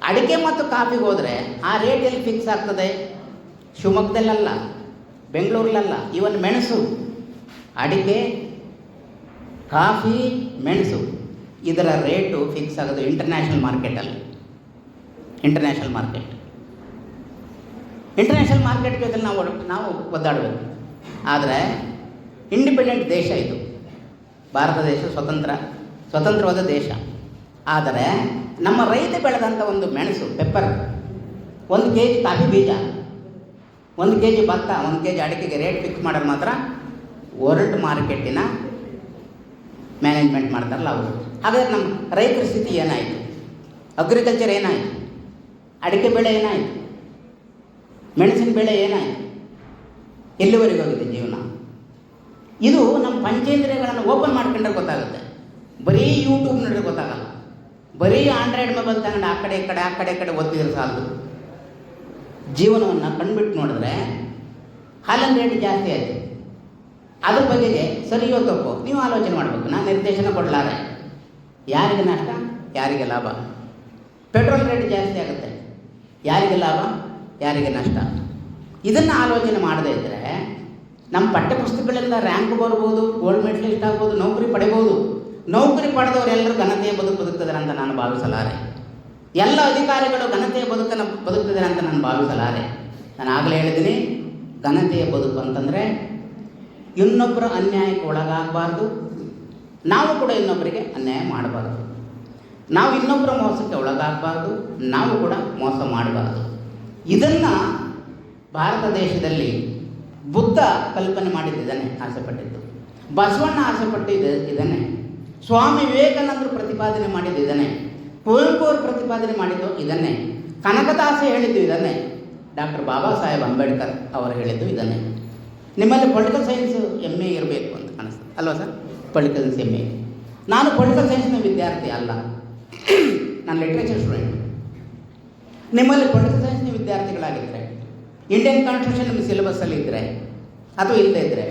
ಅಡಿಕೆ ಮತ್ತು ಕಾಫಿಗೆ ಹೋದರೆ ಆ ರೇಟ್ ಎಲ್ಲಿ ಫಿಕ್ಸ್ ಆಗ್ತದೆ? ಶಿವಮೊಗ್ಗದಲ್ಲ, ಬೆಂಗಳೂರಲ್ಲ. ಇವನ್ ಮೆಣಸು, ಅಡಿಕೆ, ಕಾಫಿ, ಮೆಣಸು, ಇದರ ರೇಟು ಫಿಕ್ಸ್ ಆಗೋದು ಇಂಟರ್ನ್ಯಾಷನಲ್ ಮಾರ್ಕೆಟಲ್ಲಿ. ಇಂಟರ್ನ್ಯಾಷನಲ್ ಮಾರ್ಕೆಟ್ ಜೊತೆ ನಾವು ಒದ್ದಾಡಬೇಕು. ಆದರೆ ಇಂಡಿಪೆಂಡೆಂಟ್ ದೇಶ ಇದು, ಭಾರತ ದೇಶ ಸ್ವತಂತ್ರವಾದ ದೇಶ. ಆದರೆ ನಮ್ಮ ರೈತ ಬೆಳೆದಂಥ ಒಂದು ಮೆಣಸು, ಪೆಪ್ಪರ್, 1 ಕೆ ಜಿ ಕಾಫಿ ಬೀಜ, 1 ಕೆ ಜಿ ಭತ್ತ, 1 ಕೆ ಜಿ ಅಡಿಕೆಗೆ ರೇಟ್ ಫಿಕ್ಸ್ ಮಾಡೋದು ಮಾತ್ರ ವರ್ಲ್ಡ್ ಮಾರ್ಕೆಟಿನ ಮ್ಯಾನೇಜ್ಮೆಂಟ್ ಮಾಡ್ತಾರಲ್ಲ ಅವರು. ಹಾಗಾದರೆ ನಮ್ಮ ರೈತರ ಸ್ಥಿತಿ ಏನಾಯಿತು? ಅಗ್ರಿಕಲ್ಚರ್ ಏನಾಯಿತು? ಅಡಿಕೆ ಬೆಳೆ ಏನಾಯಿತು? ಮೆಣಸಿನ ಬೆಳೆ ಏನಾಯಿತು? ಎಲ್ಲಿವರೆಗೆ ಹೋಗಿದೆ ಜೀವನ? ಇದು ನಮ್ಮ ಪಂಚೇಂದ್ರಿಯಗಳನ್ನು ಓಪನ್ ಮಾಡ್ಕೊಂಡ್ರೆ ಗೊತ್ತಾಗುತ್ತೆ. ಬರೀ ಯೂಟ್ಯೂಬ್ ನೋಡಿದ್ರೆ ಗೊತ್ತಾಗಲ್ಲ. ಬರೀ ಆಂಡ್ರಾಯ್ಡ್ ಮೊಬೈಲ್ ತಗೊಂಡು ಆ ಕಡೆ ಈ ಕಡೆ ಓದ್ತಿದ್ರೆ ಸಾಲದು. ಜೀವನವನ್ನು ಕಣ್ಬಿಟ್ಟು ನೋಡಿದ್ರೆ ಹಾಲಿನ ರೇಟ್ ಜಾಸ್ತಿ ಆಯಿತು. ಅದ್ರ ಬಗೆಗೆ ಸರಿಯೋ ತಪ್ಪೋ ನೀವು ಆಲೋಚನೆ ಮಾಡಬೇಕು. ನಾನು ನಿರ್ದೇಶನ ಕೊಡಲಾರೆ. ಯಾರಿಗೆ ನಷ್ಟ, ಯಾರಿಗೆ ಲಾಭ? ಪೆಟ್ರೋಲ್ ರೇಟ್ ಜಾಸ್ತಿ ಆಗುತ್ತೆ, ಯಾರಿಗೆ ಲಾಭ, ಯಾರಿಗೆ ನಷ್ಟ? ಇದನ್ನು ಆಲೋಚನೆ ಮಾಡದೇ ಇದ್ದರೆ ನಮ್ಮ ಪಠ್ಯಪುಸ್ತಕಗಳಿಂದ ರ್ಯಾಂಕ್ ಬರ್ಬೋದು, ಗೋಲ್ಡ್ ಮೆಡಲಿಸ್ಟ್ ಆಗ್ಬೋದು, ನೌಕರಿ ಪಡಿಬೋದು. ನೌಕರಿ ಪಡೆದವರೆಲ್ಲರೂ ಘನತೆಯ ಬದುಕ್ತಿದ್ದಾರೆ ಅಂತ ನಾನು ಭಾವಿಸಲಾರೆ. ಎಲ್ಲ ಅಧಿಕಾರಿಗಳು ಘನತೆಯ ಬದುಕ್ತಿದ್ದಾರೆ ಅಂತ ನಾನು ಭಾವಿಸಲಾರೆ. ನಾನು ಆಗಲೇ ಹೇಳಿದ್ದೀನಿ, ಘನತೆಯ ಬದುಕು ಅಂತಂದರೆ ಇನ್ನೊಬ್ಬರ ಅನ್ಯಾಯಕ್ಕೆ ಒಳಗಾಗಬಾರ್ದು, ನಾವು ಕೂಡ ಇನ್ನೊಬ್ಬರಿಗೆ ಅನ್ಯಾಯ ಮಾಡಬಾರ್ದು. ನಾವು ಇನ್ನೊಬ್ಬರ ಮೋಸಕ್ಕೆ ಒಳಗಾಗಬಾರ್ದು, ನಾವು ಕೂಡ ಮೋಸ ಮಾಡಬಾರ್ದು. ಇದನ್ನು ಭಾರತ ದೇಶದಲ್ಲಿ ಬುದ್ಧ ಕಲ್ಪನೆ ಮಾಡಿದ್ದಾನೆ, ಆಸೆಪಟ್ಟಿದ್ದು. ಬಸವಣ್ಣ ಆಸೆಪಟ್ಟಿದ್ದು ಇದನ್ನೇ. ಸ್ವಾಮಿ ವಿವೇಕಾನಂದರು ಪ್ರತಿಪಾದನೆ ಮಾಡಿದ್ದಾನೆ. ಕುವೆಂಪು ಅವರು ಪ್ರತಿಪಾದನೆ ಮಾಡಿದ್ದು ಇದನ್ನೇ. ಕನಕದಾಸ ಹೇಳಿದ್ದು ಇದನ್ನೇ. ಡಾಕ್ಟರ್ ಬಾಬಾ ಸಾಹೇಬ್ ಅಂಬೇಡ್ಕರ್ ಅವರು ಹೇಳಿದ್ದು ಇದನ್ನೇ. ನಿಮ್ಮಲ್ಲಿ ಪೊಲಿಟಿಕಲ್ ಸೈನ್ಸ್ MA ಇರಬೇಕು ಅಂತ ಕಾಣಿಸ್ತದೆ ಅಲ್ವಾ ಸರ್? Political science MA. ನಾನು ಪೊಲಿಟಿಕಲ್ ಸೈನ್ಸ್ನ ವಿದ್ಯಾರ್ಥಿ ಅಲ್ಲ, ನಾನು ಲಿಟ್ರೇಚರ್ ಸ್ಟೂಡೆಂಟ್. ನಿಮ್ಮಲ್ಲಿ ಪೊಲಿಟಿಕಲ್ ಸೈನ್ಸ್ನ ವಿದ್ಯಾರ್ಥಿಗಳಾಗಿದ್ದರೆ, ಇಂಡಿಯನ್ ಕಾನ್ಸ್ಟಿಟ್ಯೂಷನ್ ನಿಮ್ಮ ಸಿಲೆಬಸ್ಸಲ್ಲಿ ಇದ್ದರೆ ಅಥವಾ ಇಲ್ಲದೇ ಇದ್ದರೆ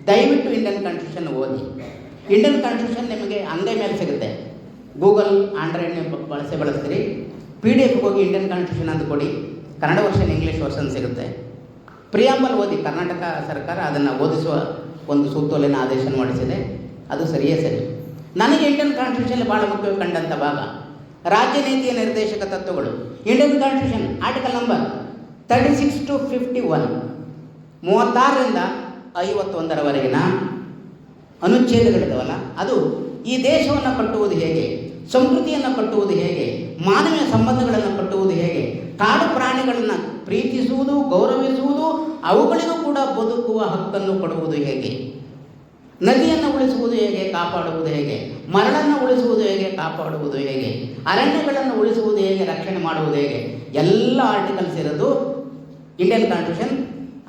ದಯವಿಟ್ಟು ಇಂಡಿಯನ್ ಕಾನ್ಸ್ಟಿಟ್ಯೂಷನ್ ಓದಿ. ಇಂಡಿಯನ್ ಕಾನ್ಸ್ಟಿಟ್ಯೂಷನ್ ನಿಮಗೆ ಅಂಗೈ ಮೇಲೆ ಸಿಗುತ್ತೆ. ಗೂಗಲ್ ಆಂಡ್ರಾಯ್ಡ್ನ ಬಳಸ್ತೀರಿ, PDF ಹೋಗಿ ಇಂಡಿಯನ್ ಕಾನ್ಸ್ಟಿಟ್ಯೂಷನ್ ಅಂತ ಕೊಡಿ, ಕನ್ನಡ ವರ್ಷನ್ ಇಂಗ್ಲೀಷ್ ವರ್ಷನ್ ಸಿಗುತ್ತೆ. ಪ್ರಿಯಾಂಬಲ್ ಓದಿ. ಕರ್ನಾಟಕ ಸರ್ಕಾರ ಅದನ್ನು ಓದಿಸುವ ಒಂದು ಸುತ್ತೋಲೆನ ಆದೇಶ ಮಾಡಿಸಿದೆ, ಅದು ಸರಿಯೇ ಸರಿ. ನನಗೆ ಇಂಡಿಯನ್ ಕಾನ್ಸ್ಟಿಟ್ಯೂಷನ್ ಭಾಳ ಮುಖ್ಯವಾಗಿ ಕಂಡಂಥ ಭಾಗ ರಾಜ್ಯ ನೀತಿಯ ನಿರ್ದೇಶಕ ತತ್ವಗಳು. Indian constitution article number 36 to 51, 36ರಿಂದ 51ರವರೆಗಿನ ಅನುಚ್ಛೇದಗಳಿದ್ದಾವಲ್ಲ, ಅದು ಈ ದೇಶವನ್ನು ಕಟ್ಟುವುದು ಹೇಗೆ, ಸಂಸ್ಕೃತಿಯನ್ನು ಕಟ್ಟುವುದು ಹೇಗೆ, ಮಾನವೀಯ ಸಂಬಂಧಗಳನ್ನು ಕಟ್ಟುವುದು ಹೇಗೆ, ಕಾಡು ಪ್ರಾಣಿಗಳನ್ನು ಪ್ರೀತಿಸುವುದು, ಗೌರವಿಸುವುದು, ಅವುಗಳಿಗೂ ಕೂಡ ಬದುಕುವ ಹಕ್ಕನ್ನು ಕೊಡುವುದು ಹೇಗೆ, ನದಿಯನ್ನು ಉಳಿಸುವುದು ಹೇಗೆ, ಕಾಪಾಡುವುದು ಹೇಗೆ, ಮರಳನ್ನು ಉಳಿಸುವುದು ಹೇಗೆ, ಕಾಪಾಡುವುದು ಹೇಗೆ, ಅರಣ್ಯಗಳನ್ನು ಉಳಿಸುವುದು ಹೇಗೆ, ರಕ್ಷಣೆ ಮಾಡುವುದು ಹೇಗೆ, ಎಲ್ಲ ಆರ್ಟಿಕಲ್ಸ್ ಇರೋದು Indian constitution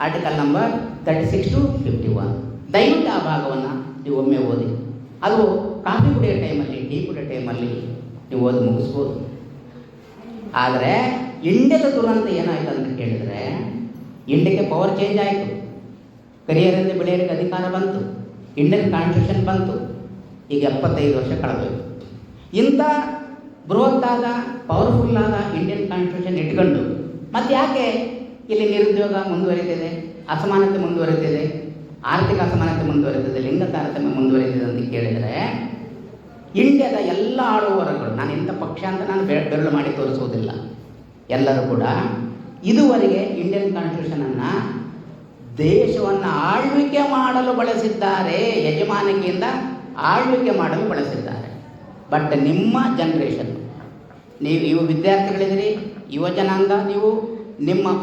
article number 36 to 51. ದಯವಿಟ್ಟು ಆ ಭಾಗವನ್ನು ನೀವು ಒಮ್ಮೆ ಓದಿ. ಅದು ಕಾಫಿ ಕುಡಿಯೋ ಟೈಮಲ್ಲಿ, ಟೀ ಕುಡಿಯೋ ಟೈಮಲ್ಲಿ ನೀವು ಓದಿ ಮುಗಿಸ್ಬೋದು. ಆದರೆ ಇಂಡಿಯಾದ ದುರಂತ ಏನಾಯಿತು ಅಂತ ಕೇಳಿದರೆ, ಇಂಡಿಯಾಕ್ಕೆ ಪವರ್ ಚೇಂಜ್ ಆಯಿತು, ಕರಿಯರಿಂದ ಬೆಳೆಯೋರಿಗೆ ಅಧಿಕಾರ ಬಂತು, ಇಂಡಿಯನ್ ಕಾನ್ಸ್ಟಿಟ್ಯೂಷನ್ ಬಂತು. ಈಗ 75 ವರ್ಷ ಕಳೆದೋಯ್ತು. ಇಂಥ ಬೃಹತ್ತಾದ ಪವರ್ಫುಲ್ಲಾದ ಇಂಡಿಯನ್ ಕಾನ್ಸ್ಟಿಟ್ಯೂಷನ್ ಇಟ್ಕೊಂಡು ಮತ್ತು ಯಾಕೆ ಇಲ್ಲಿ ನಿರುದ್ಯೋಗ ಮುಂದುವರಿತಿದೆ, ಅಸಮಾನತೆ ಮುಂದುವರಿತಿದೆ, ಆರ್ಥಿಕ ಅಸಮಾನತೆ ಮುಂದುವರಿತಿದೆ, ಲಿಂಗ ತಾರತಮ್ಯ ಮುಂದುವರಿತಿದೆ ಅಂತ ಕೇಳಿದರೆ, ಇಂಡಿಯಾದ ಎಲ್ಲ ಆಳುವವರುಗಳು, ನಾನು ಇಂಥ ಪಕ್ಷ ಅಂತ ನಾನು ಬೆರಳು ಮಾಡಿ ತೋರಿಸುವುದಿಲ್ಲ, ಎಲ್ಲರೂ ಕೂಡ ಇದುವರೆಗೆ ಇಂಡಿಯನ್ ಕಾನ್ಸ್ಟಿಟ್ಯೂಷನನ್ನು ದೇಶವನ್ನು ಆಳ್ವಿಕೆ ಮಾಡಲು ಬಳಸಿದ್ದಾರೆ, ಯಜಮಾನಿಕೆಯಿಂದ ಆಳ್ವಿಕೆ ಮಾಡಲು ಬಳಸಿದ್ದಾರೆ. ಬಟ್ ನಿಮ್ಮ ಜನ್ರೇಷನ್, ನೀವು ಯುವ ವಿದ್ಯಾರ್ಥಿಗಳಿದ್ದೀರಿ, ಯುವ ಜನಾಂಗ,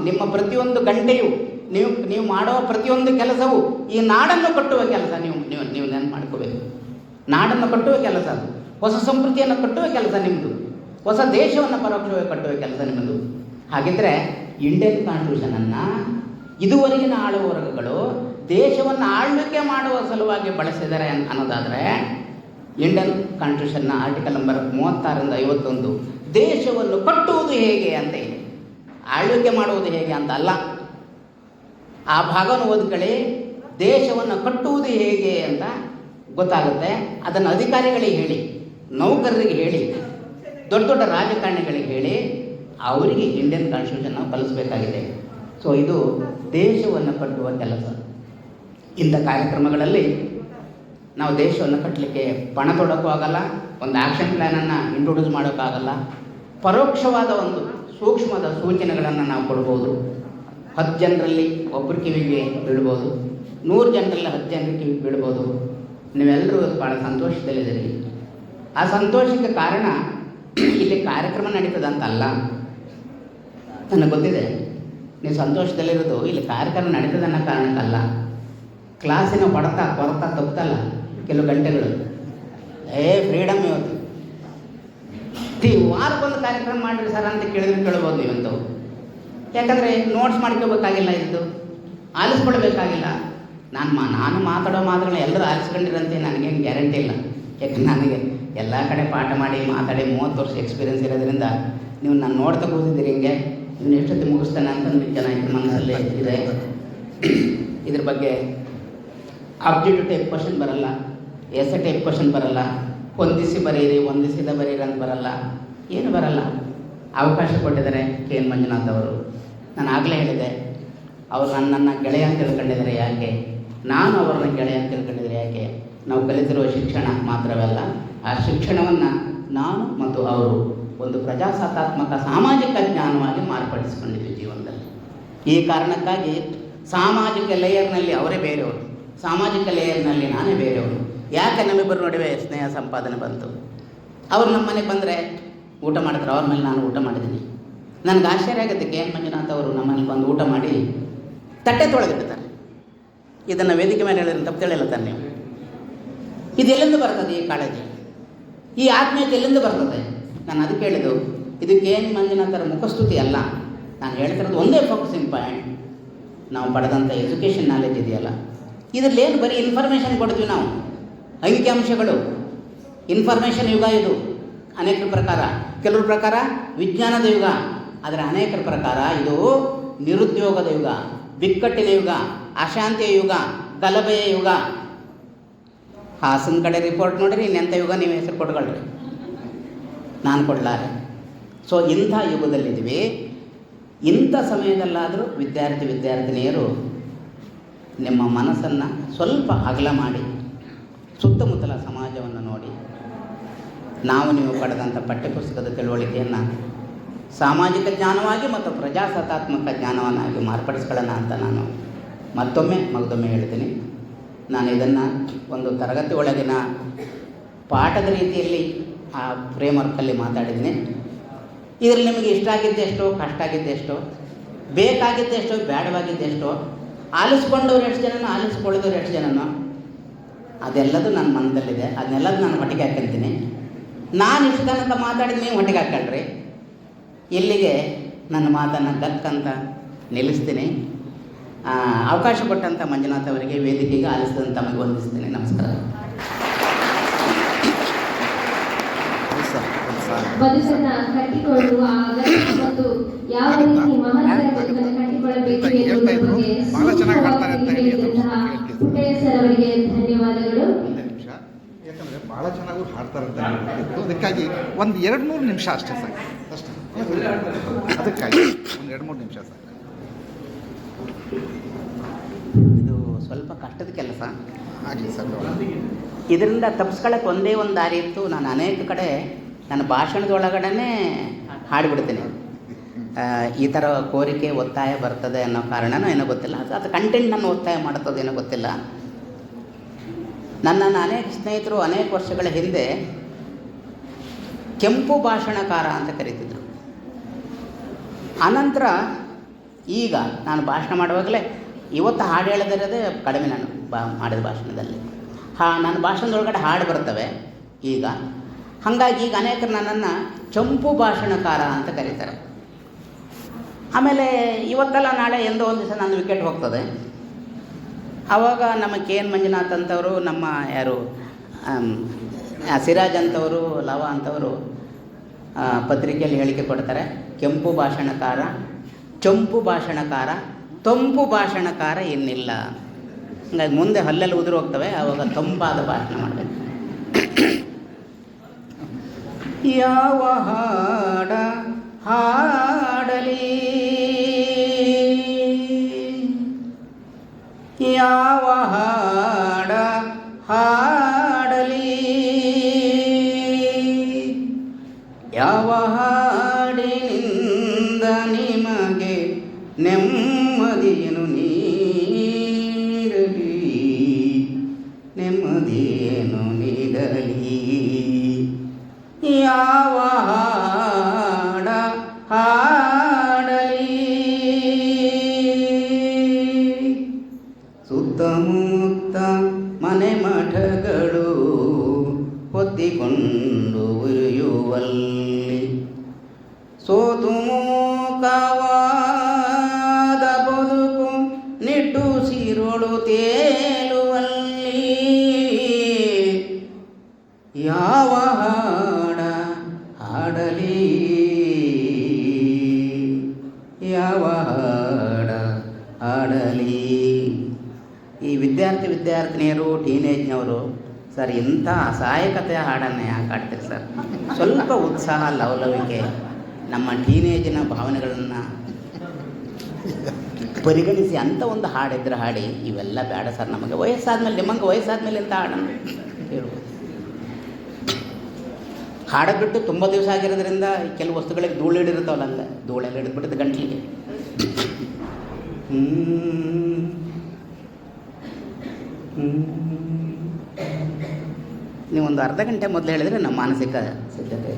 ನಿಮ್ಮ ಪ್ರತಿಯೊಂದು ಗಂಟೆಯು, ನೀವು ಮಾಡುವ ಪ್ರತಿಯೊಂದು ಕೆಲಸವು ಈ ನಾಡನ್ನು ಕಟ್ಟುವ ಕೆಲಸ. ನೀವು ನೆನಪು ಮಾಡ್ಕೋಬೇಕು, ನಾಡನ್ನು ಕಟ್ಟುವ ಕೆಲಸ, ಹೊಸ ಸಂಸ್ಕೃತಿಯನ್ನು ಕಟ್ಟುವ ಕೆಲಸ ನಿಮ್ಮದು, ಹೊಸ ದೇಶವನ್ನು ಪರೋಕ್ಷವಾಗಿ ಕಟ್ಟುವ ಕೆಲಸ ನಿಮ್ಮದು. ಹಾಗಿದ್ದರೆ ಇಂಡಿಯನ್ ಕಾನ್ಸ್ಟಿಟ್ಯೂಷನನ್ನು ಇದುವರೆಗಿನ ಆಳುವವರ್ಗಗಳು ದೇಶವನ್ನು ಆಳ್ವಿಕೆ ಮಾಡುವ ಸಲುವಾಗಿ ಬಳಸಿದ್ದಾರೆ ಅನ್ನೋದಾದರೆ, ಇಂಡಿಯನ್ ಕಾನ್ಸ್ಟಿಟ್ಯೂಷನ್ನ ಆರ್ಟಿಕಲ್ ನಂಬರ್ 36ರಿಂದ 51 ದೇಶವನ್ನು ಕಟ್ಟುವುದು ಹೇಗೆ ಅಂತ ಇದೆ, ಆಳ್ವಿಕೆ ಮಾಡುವುದು ಹೇಗೆ ಅಂತ ಅಲ್ಲ. ಆ ಭಾಗವನ್ನು ಓದ್ಕೊಳ್ಳಿ, ದೇಶವನ್ನು ಕಟ್ಟುವುದು ಹೇಗೆ ಅಂತ ಗೊತ್ತಾಗುತ್ತೆ. ಅದನ್ನು ಅಧಿಕಾರಿಗಳಿಗೆ ಹೇಳಿ, ನೌಕರರಿಗೆ ಹೇಳಿ, ದೊಡ್ಡ ದೊಡ್ಡ ರಾಜಕಾರಣಿಗಳಿಗೆ ಹೇಳಿ, ಅವರಿಗೆ ಇಂಡಿಯನ್ ಕಾನ್ಸ್ಟಿಟ್ಯೂಷನ್ ನಾವು ಕಲಿಸಬೇಕಾಗಿದೆ. ಸೊ ಇದು ದೇಶವನ್ನು ಕಟ್ಟುವ ಕೆಲಸ. ಇಂಥ ಕಾರ್ಯಕ್ರಮಗಳಲ್ಲಿ ನಾವು ದೇಶವನ್ನು ಕಟ್ಟಲಿಕ್ಕೆ ಪಣ ತೊಡೋಕ್ಕೂ ಆಗಲ್ಲ, ಒಂದು ಆ್ಯಕ್ಷನ್ ಪ್ಲ್ಯಾನನ್ನು ಇಂಟ್ರೊಡ್ಯೂಸ್ ಮಾಡೋಕ್ಕಾಗಲ್ಲ. ಪರೋಕ್ಷವಾದ ಒಂದು ಸೂಕ್ಷ್ಮದ ಸೂಚನೆಗಳನ್ನು ನಾವು ಕೊಡ್ಬೋದು. 10 ಜನರಲ್ಲಿ ಒಬ್ಬರು ಕಿವಿಗೆ ಬೀಳ್ಬೋದು, 100 ಜನರಲ್ಲಿ 10 ಜನರಿಗೆ ಕಿವಿಗೆ ಬೀಳ್ಬೋದು. ನೀವೆಲ್ಲರೂ ಭಾಳ ಸಂತೋಷದಲ್ಲಿದ್ದೀರಿ. ಆ ಸಂತೋಷಕ್ಕೆ ಕಾರಣ ಇಲ್ಲಿ ಕಾರ್ಯಕ್ರಮ ನಡೀತದಂತಲ್ಲ, ನನಗೆ ಗೊತ್ತಿದೆ ನೀವು ಸಂತೋಷದಲ್ಲಿರೋದು ಇಲ್ಲಿ ಕಾರ್ಯಕ್ರಮ ನಡೀತದೆ ಅನ್ನೋ ಕಾರಣಕ್ಕಲ್ಲ. ಕ್ಲಾಸಿನ ಹೊಡೆತ ಕೊರತ ತಪ್ಪುತ್ತಲ್ಲ ಕೆಲವು ಗಂಟೆಗಳು. ಫ್ರೀಡಮ್ ಇವತ್ತು ವಾರಕ್ಕೊಂದು ಕಾರ್ಯಕ್ರಮ ಮಾಡಿರಿ ಸರ್ ಅಂತ ಕೇಳ್ಬೋದು ನೀವಂತೂ. ಯಾಕಂದರೆ ನೋಟ್ಸ್ ಮಾಡ್ಕೋಬೇಕಾಗಿಲ್ಲ, ಇದ್ದು ಆಲಿಸ್ಕೊಳ್ಬೇಕಾಗಿಲ್ಲ. ನಾನು ಮಾತಾಡೋ ಮಾತುಗಳನ್ನ ಎಲ್ಲರೂ ಆಲಿಸ್ಕೊಂಡಿರಂತೆ ನನಗೇನು ಗ್ಯಾರಂಟಿ ಇಲ್ಲ. ಯಾಕಂದ್ರೆ ನನಗೆ ಎಲ್ಲ ಕಡೆ ಪಾಠ ಮಾಡಿ ಮಾತಾಡಿ 30 ವರ್ಷ ಎಕ್ಸ್ಪೀರಿಯೆನ್ಸ್ ಇರೋದ್ರಿಂದ ನೀವು ನಾನು ನೋಡ್ತಾ ಕೂತಿದ್ದೀರಿ ಹಿಂಗೆ ಇದನ್ನ ಎಷ್ಟೊತ್ತಿ ಮುಗಿಸ್ತಾನೆ ಅಂತ ನನಗೆ ಚೆನ್ನಾಗಿ ಮನಸ್ಸಲ್ಲಿ ಇದೆ. ಇದ್ರ ಬಗ್ಗೆ ಆಬ್ಜೆಕ್ಟಿವ್ ಟೈಪ್ ಕ್ವಶನ್ ಬರಲ್ಲ, ಎಸೆ ಟೈಪ್ ಕ್ವಶನ್ ಬರಲ್ಲ, ಹೊಂದಿಸಿ ಬರೀರಿ ಹೊಂದಿಸಿದ ಬರೀರಿ ಅಂತ ಬರಲ್ಲ, ಏನು ಬರಲ್ಲ. ಅವಕಾಶ ಕೊಟ್ಟಿದ್ದಾರೆ KN ಮಂಜುನಾಥ್ ಅವರು. ನಾನು ಆಗಲೇ ಹೇಳಿದೆ, ಅವರು ನನ್ನನ್ನು ಗೆಳೆಯ ಅಂತ ತಿಳ್ಕೊಂಡಿದ್ದಾರೆ ಯಾಕೆ, ನಾನು ಅವರನ್ನ ಗೆಳೆಯ ಅಂತ ತಿಳ್ಕೊಂಡಿದ್ದಾರೆ ಯಾಕೆ. ನಾವು ಕಲಿತಿರುವ ಶಿಕ್ಷಣ ಮಾತ್ರವಲ್ಲ, ಆ ಶಿಕ್ಷಣವನ್ನು ನಾನು ಮತ್ತು ಅವರು ಒಂದು ಪ್ರಜಾಸತ್ತಾತ್ಮಕ ಸಾಮಾಜಿಕ ಜ್ಞಾನವಾಗಿ ಮಾರ್ಪಡಿಸಿಕೊಂಡಿದ್ವಿ ಜೀವನದಲ್ಲಿ. ಈ ಕಾರಣಕ್ಕಾಗಿ ಸಾಮಾಜಿಕ ಲೇಯರ್ನಲ್ಲಿ ಅವರೇ ಬೇರೆಯವರು, ಸಾಮಾಜಿಕ ಲೇಯರ್ನಲ್ಲಿ ನಾನೇ ಬೇರೆಯವರು. ಯಾಕೆ ನಮ್ಮಿಬ್ಬರ ನಡುವೆ ಸ್ನೇಹ ಸಂಪಾದನೆ ಬಂತು? ಅವ್ರು ನಮ್ಮ ಮನೆಗೆ ಬಂದರೆ ಊಟ ಮಾಡಿದ್ರು, ಅವ್ರ ಮೇಲೆ ನಾನು ಊಟ ಮಾಡಿದ್ದೀನಿ. ನನಗೆ ಆಶ್ಚರ್ಯ ಆಗುತ್ತೆ, KN ಮಂಜುನಾಥ್ ಅವರು ನಮ್ಮ ಮನೆಗೆ ಬಂದು ಊಟ ಮಾಡಿ ತಟ್ಟೆ ತೊಳೆದಿರ್ತಾರೆ. ಇದನ್ನು ವೇದಿಕೆ ಮೇಲೆ ಹೇಳಿದ್ರೆ ತಪ್ಪು ತಿಳಿಯಲ್ಲ ತಾನೆ ನೀವು. ಇದೆಲ್ಲಿಂದ ಬರ್ತದೆ ಈ ಕಾಳಜಿ, ಈ ಆತ್ಮೀಯತೆ ಎಲ್ಲಿಂದ ಬರ್ತದೆ? ನಾನು ಅದಕ್ಕೆ ಹೇಳಿದ್ದು, ಇದು KN ಮಂಜುನಾಥರ ಮುಖಸ್ತುತಿ ಅಲ್ಲ. ನಾನು ಹೇಳ್ತಿರೋದು ಒಂದೇ ಫೋಕಸಿಂಗ್ ಪಾಯಿಂಟ್, ನಾವು ಪಡೆದಂಥ ಎಜುಕೇಷನ್ ನಾಲೆಜ್ ಇದೆಯಲ್ಲ, ಇದರಲ್ಲಿ ಏನು ಬರೀ ಇನ್ಫಾರ್ಮೇಷನ್ ಕೊಡ್ತೀವಿ ನಾವು. ಅಂಕಿಅಂಶಗಳು, ಇನ್ಫಾರ್ಮೇಷನ್ ಯುಗ ಇದು ಅನೇಕರ ಪ್ರಕಾರ. ಕೆಲವ್ರ ಪ್ರಕಾರ ವಿಜ್ಞಾನದ ಯುಗ, ಆದರೆ ಅನೇಕರ ಪ್ರಕಾರ ಇದು ನಿರುದ್ಯೋಗದ ಯುಗ, ಬಿಕ್ಕಟ್ಟಿನ ಯುಗ, ಅಶಾಂತಿಯ ಯುಗ, ಗಲಭೆಯ ಯುಗ. ಹಾಸನ ಕಡೆ ರಿಪೋರ್ಟ್ ನೋಡಿರಿ, ಇನ್ನೆಂಥ ಯುಗ ನೀವು ಹೆಸರು ಕೊಟ್ಕೊಳ್ರಿ, ನಾನು ಕೊಡಲಾರೆ. ಸೊ ಇಂಥ ಯುಗದಲ್ಲಿದ್ದೀವಿ. ಇಂಥ ಸಮಯದಲ್ಲಾದರೂ ವಿದ್ಯಾರ್ಥಿನಿಯರು ನಿಮ್ಮ ಮನಸ್ಸನ್ನು ಸ್ವಲ್ಪ ಅಗಲ ಮಾಡಿ ಸುತ್ತಮುತ್ತಲ ಸಮಾಜವನ್ನು ನೋಡಿ, ನಾವು ನೀವು ಪಡೆದಂಥ ಪಠ್ಯಪುಸ್ತಕದ ತಿಳುವಳಿಕೆಯನ್ನು ಸಾಮಾಜಿಕ ಜ್ಞಾನವಾಗಿ ಮತ್ತು ಪ್ರಜಾಸತ್ತಾತ್ಮಕ ಜ್ಞಾನವನ್ನಾಗಿ ಮಾರ್ಪಡಿಸ್ಕೊಳ್ಳೋಣ ಅಂತ ನಾನು ಮಗದೊಮ್ಮೆ ಹೇಳ್ತೀನಿ. ನಾನು ಇದನ್ನು ಒಂದು ತರಗತಿ ಒಳಗಿನ ಪಾಠದ ರೀತಿಯಲ್ಲಿ ಆ ಫ್ರೇಮ್ವರ್ಕಲ್ಲಿ ಮಾತಾಡಿದ್ದೀನಿ. ಇದರಲ್ಲಿ ನಿಮಗೆ ಇಷ್ಟ ಆಗಿದ್ದೆಷ್ಟೋ, ಕಷ್ಟ ಆಗಿದ್ದೆಷ್ಟೋ, ಬೇಕಾಗಿದ್ದೆಷ್ಟೋ, ಬೇಡವಾಗಿದ್ದೆಷ್ಟೋ, ಆಲಿಸ್ಕೊಂಡವ್ರು ಎಷ್ಟು ಜನನೋ, ಆಲಿಸ್ಕೊಳ್ಳೋದವ್ರು ಎಷ್ಟು ಜನನೋ, ಅದೆಲ್ಲದು ನನ್ನ ಮನದಲ್ಲಿದೆ. ಅದನ್ನೆಲ್ಲದು ನಾನು ಹೊಟ್ಟೆಗೆ ಹಾಕ್ಕೊಂತೀನಿ. ನಾನು ಇಷ್ಟು ತನಕ ಮಾತಾಡಿದ ನೀವು ಹೊಟ್ಟೆಗೆ ಹಾಕ್ಕೊಳ್ರಿ. ಇಲ್ಲಿಗೆ ನನ್ನ ಮಾತನ್ನು ಗಕ್ಕಂತ ನಿಲ್ಲಿಸ್ತೀನಿ. ಅವಕಾಶ ಕೊಟ್ಟಂಥ ಮಂಜುನಾಥ್ ಅವರಿಗೆ, ವೇದಿಕೆಗೆ ಆಲಿಸಿದಂಥ ತಮಗೆ ವಂದಿಸ್ತೀನಿ. ನಮಸ್ಕಾರ. ಬದುಕನ್ನ ಕಟ್ಟಿಕೊಳ್ಳುವ ಅಗತ್ಯ ಮತ್ತು ಯಾವ ರೀತಿ ಮಹತ್ತರ ಬದುಕನ್ನು ಕಟ್ಟಿಕೊಳ್ಳಬೇಕು ಎನ್ನುವುದರ ಬಗ್ಗೆ ಪುಟ್ಟಯ್ಯ ಸರ್ ಅವರಿಗೆ ಧನ್ಯವಾದಗಳು. ಯಾಕಂದರೆ ಭಾಳ ಚೆನ್ನಾಗಿ ಹಾಡ್ತಾರೆ ಅಂತ ಹೇಳ್ತಿತ್ತು. ಅದಕ್ಕಾಗಿ ಒಂದು 2-3 ನಿಮಿಷ ಅಷ್ಟೇ ಸಾಕು, ಅಷ್ಟೇ. ಅದಕ್ಕಾಗಿ ಒಂದು 2-3 ನಿಮಿಷ ಸಾಕು. ಇದು ಸ್ವಲ್ಪ ಕಷ್ಟದ ಕೆಲಸ ಆಗಲಿ ಸರ್. ಇದರಿಂದ ತಪ್ಪಿಸ್ಕೊಳ್ಳೋಕೆ ಒಂದೇ ಒಂದು ದಾರಿ ಇತ್ತು. ನಾನು ಅನೇಕ ಕಡೆ ನನ್ನ ಭಾಷಣದೊಳಗಡೆ ಹಾಡಿಬಿಡ್ತೀನಿ. ಈ ಥರ ಕೋರಿಕೆ ಒತ್ತಾಯ ಬರ್ತದೆ ಅನ್ನೋ ಕಾರಣನೋ ಏನೋ ಗೊತ್ತಿಲ್ಲ, ಅದು ಕಂಟೆಂಟ್ ನನ್ನ ಒತ್ತಾಯ ಮಾಡ್ತದೇನೋ ಗೊತ್ತಿಲ್ಲ. ನನ್ನನ್ನು ಅನೇಕ ಸ್ನೇಹಿತರು ಅನೇಕ ವರ್ಷಗಳ ಹಿಂದೆ ಕೆಂಪು ಭಾಷಣಕಾರ ಅಂತ ಕರೀತಿದ್ರು. ಆನಂತರ ಈಗ ನಾನು ಭಾಷಣ ಮಾಡುವಾಗಲೇ ಇವತ್ತು ಹಾಡು ಹೇಳದಿರೋದೇ ಕಡಿಮೆ. ನಾನು ಮಾಡಿದ ಭಾಷಣದಲ್ಲಿ ನನ್ನ ಭಾಷಣದೊಳಗಡೆ ಹಾಡು ಬರ್ತವೆ ಈಗ. ಹಾಗಾಗಿ ಈಗ ಅನೇಕರು ನನ್ನನ್ನು ಕೆಂಪು ಭಾಷಣಕಾರ ಅಂತ ಕರೀತಾರೆ. ಆಮೇಲೆ ಇವತ್ತಲ್ಲ ನಾಳೆ ಎಂದೋ ಒಂದು ದಿವಸ ನನ್ನ ವಿಕೆಟ್ ಹೋಗ್ತದೆ. ಆವಾಗ ನಮ್ಮ KN ಮಂಜುನಾಥ್ ಅಂತವರು, ನಮ್ಮ ಯಾರು ಸಿರಾಜ್ ಅಂತವರು, ಲವ ಅಂತವರು ಪತ್ರಿಕೆಯಲ್ಲಿ ಹೇಳಿಕೆ ಕೊಡ್ತಾರೆ, ಕೆಂಪು ಭಾಷಣಕಾರ, ಚಂಪು ಭಾಷಣಕಾರ, ತಂಪು ಭಾಷಣಕಾರ ಇನ್ನಿಲ್ಲ. ಹಂಗಾಗಿ ಮುಂದೆ ಹಲ್ಲೆಲ್ಲ ಉದುರು ಹೋಗ್ತವೆ, ಆವಾಗ ತಂಪಾದ ಭಾಷಣ ಮಾಡಬೇಕು. ಯಾವ ಹಾಡ ಹಾಡಲಿ, ಯಾವ ಹಾಡ ಹಾಡಲಿ, ಯಾವ ಹಾಡಿನಿಂದ ನಿಮಗೆ ನೆಮ್ಮದಿಯನ್ನು ನೀಡಲಿ, ನೆಮ್ಮದಿಯನ್ನು ನೀಡಲಿ. ಯಾವ ಹಾಡ ಹಾಡಲಿ, ತೇಲುವಲ್ಲಿ ಯಾವ ಹಾಡ ಹಾಡಲಿ, ಯಾವ ಹಾಡ ಹಾಡಲಿ. ಈ ವಿದ್ಯಾರ್ಥಿನಿಯರು ಟೀನೇಜ್ನವರು ಸರ್ ಇಂಥ ಅಸಹಾಯಕತೆಯ ಹಾಡನ್ನು ಯಾಕೆ ಹಾಡ್ತೀರಿ ಸರ್? ಸ್ವಲ್ಪ ಉತ್ಸಾಹ, ಲವಲವಿಕೆ, ನಮ್ಮ ಟೀನೇಜಿನ ಭಾವನೆಗಳನ್ನು ಪರಿಗಣಿಸಿ ಅಂಥ ಒಂದು ಹಾಡಿದ್ರೆ ಹಾಡಿ. ಇವೆಲ್ಲ ಬೇಡ ಸರ್ ನಮಗೆ. ವಯಸ್ಸಾದ್ಮೇಲೆ ನಿಮಗೆ ವಯಸ್ಸಾದ್ಮೇಲೆ ಇಂಥ ಹಾಡನ್ನು ಹೇಳ್ಬೋದು. ಹಾಡೋದು ಬಿಟ್ಟು ತುಂಬ ದಿವಸ ಆಗಿರೋದ್ರಿಂದ ಕೆಲವು ವಸ್ತುಗಳಿಗೆ ಧೂಳು ಹಿಡಿರ್ತಾವಲ್ಲ, ಧೂಳೆಲ್ಲ ಹಿಡಿದ್ಬಿಟ್ಟಿದ್ದು ಗಂಟ್ಲಿಗೆ. ನೀವೊಂದು ಅರ್ಧ ಗಂಟೆ ಮೊದಲು ಹೇಳಿದರೆ ನಮ್ಮ ಮಾನಸಿಕ ಸಿದ್ಧತೆ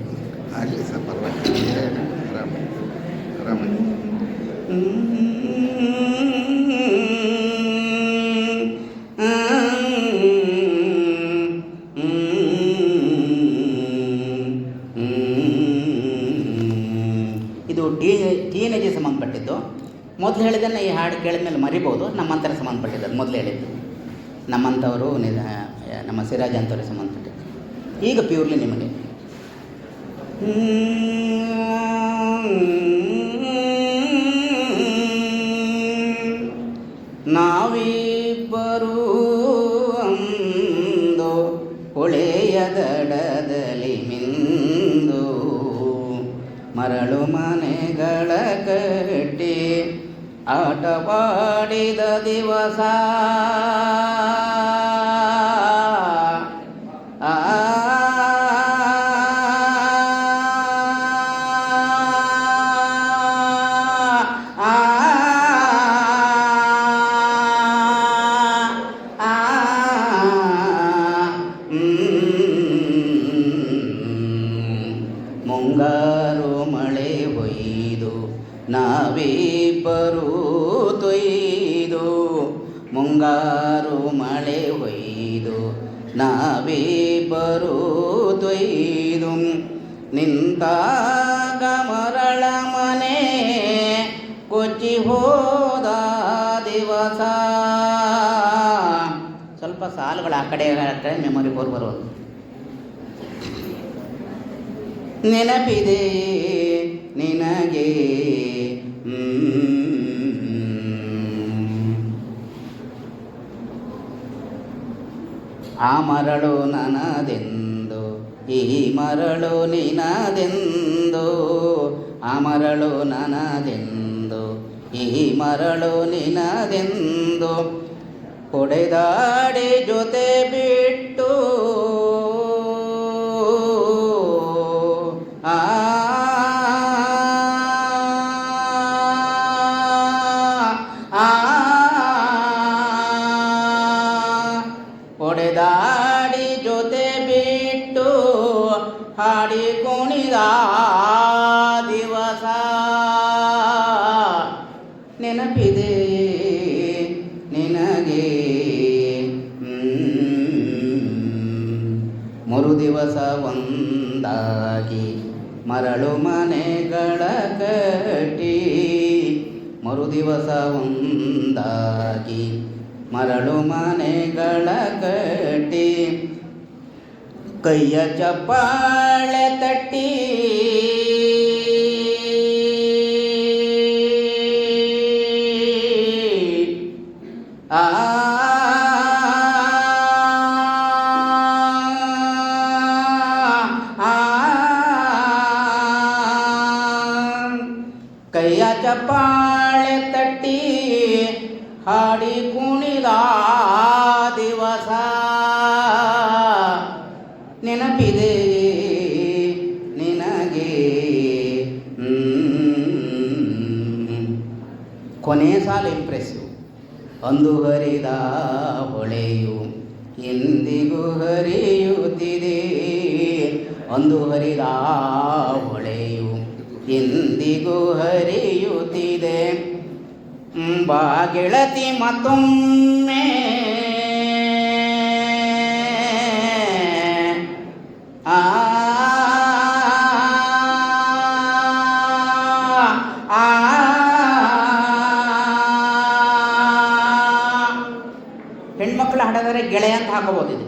ಆಗಲಿ ಸರ್, ಪರವಾಗಿಲ್ಲ, ಆರಾಮ ಆರಾಮ. ಇದು ಟೀನೇಜಿಗೆ ಸಂಬಂಧಪಟ್ಟಿದ್ದು. ಮೊದಲು ಹೇಳಿದ್ದನ್ನು ಈ ಹಾಡು ಕೇಳಿದ ಮೇಲೆ ಮರಿಬೋದು. ನಮ್ಮಂಥರ ಸಂಬಂಧಪಟ್ಟಿದ್ದು ಅದು ಮೊದಲು ಹೇಳಿದ್ದು. ನಮ್ಮಂಥವರು ನಮ್ಮ ಸಿರಾಜ್ ಅಂಥವ್ರಿಗೆ ಸಂಬಂಧಪಟ್ಟಿದ್ದು. ಈಗ ಪ್ಯೂರ್ಲಿ ನಿಮಗೆ ನಾವಿಬ್ಬರೂ ಅಂದು ಹೊಳೆಯ ದಡದಲ್ಲಿ ಮಿಂದು ಮರಳು ಮನೆಗಳ ಕಟ್ಟಿ ಆಟವಾಡಿದ ದಿವಸ, ಮುಂಗಾರು ಮಳೆ ಹೊಯ್ದು ನಾವಿಬ್ಬರೂ ತೊಯ್ದು, ಮುಂಗಾರು ಮಳೆ ಹೊಯ್ದು ನಾವಿಬ್ಬರೂ ತೊಯ್ದು ನಿಂತಾಗ ಮರಳ ಮನೆ ಕೊಚ್ಚಿ ಹೋದ ದಿವಸ. ಸ್ವಲ್ಪ ಸಾಲುಗಳು ಆ ಕಡೆ ಮೆಮೊರಿ ಬೋರ್ ಬರೋದು. ನೆನಪಿದೆ ನಿನಗೆ ಆ ಮರಳು ನನದೆಂದು ಈ ಮರಳು ನಿನದೆಂದು, ಆ ಮರಳು ನನದೆಂದು ಈ ಮರಳು ನಿನದೆಂದು ಹೊಡೆದಾಡಿ ಜೊತೆ ಬಿಟ್ಟು ಹೊಡೆದಾಡಿ ಜೊತೆ ಬಿಟ್ಟು ಹಾಡಿ ಕುಣಿದ ದಿವಸ. ನೆನಪಿದೆ ನಿನಗೆ ಮರು ದಿವಸ ಒಂದಾಗಿ ಮರಳು ಮನೆಗಳ ಕಟ್ಟಿ, ಮರು ದಿವಸ ಒಂದಾಗಿ ಮರಳು ಮನೆಗಳ ಕಟ್ಟಿ ಕೈಯ ಚಪ್ಪಾಳೆ ತಟ್ಟಿ ಆ ಕೈಯ ಚಪ್ಪಾಳೆ ತಟ್ಟಿ ಹಾಡಿ ಕುಣಿದ ದಿವಸ. ನೆನಪಿದೆ ನಿನಗೆ ಕೊನೆ ಸಾಲ ಇಂಪ್ರೆಸ್ಸಿವ್. ಅಂದು ಹರಿದ ಹೊಳೆಯು ಎಂದಿಗೂ ಹರಿಯುತ್ತಿದೆ, ಅಂದು ಹರಿದ ಹೊಳೆಯು ಎಂದಿಗೂ ಹರಿಯುತ್ತಿದೆ. ಬಾ ಗೆಳತಿ ಮತ್ತೊಮ್ಮೆ ಆ ಮಾಡೋದಾದ್ರೆ ಗೆಳೆಯ ಅಂತ ಹಾಕೋಬೋದು ಇದು.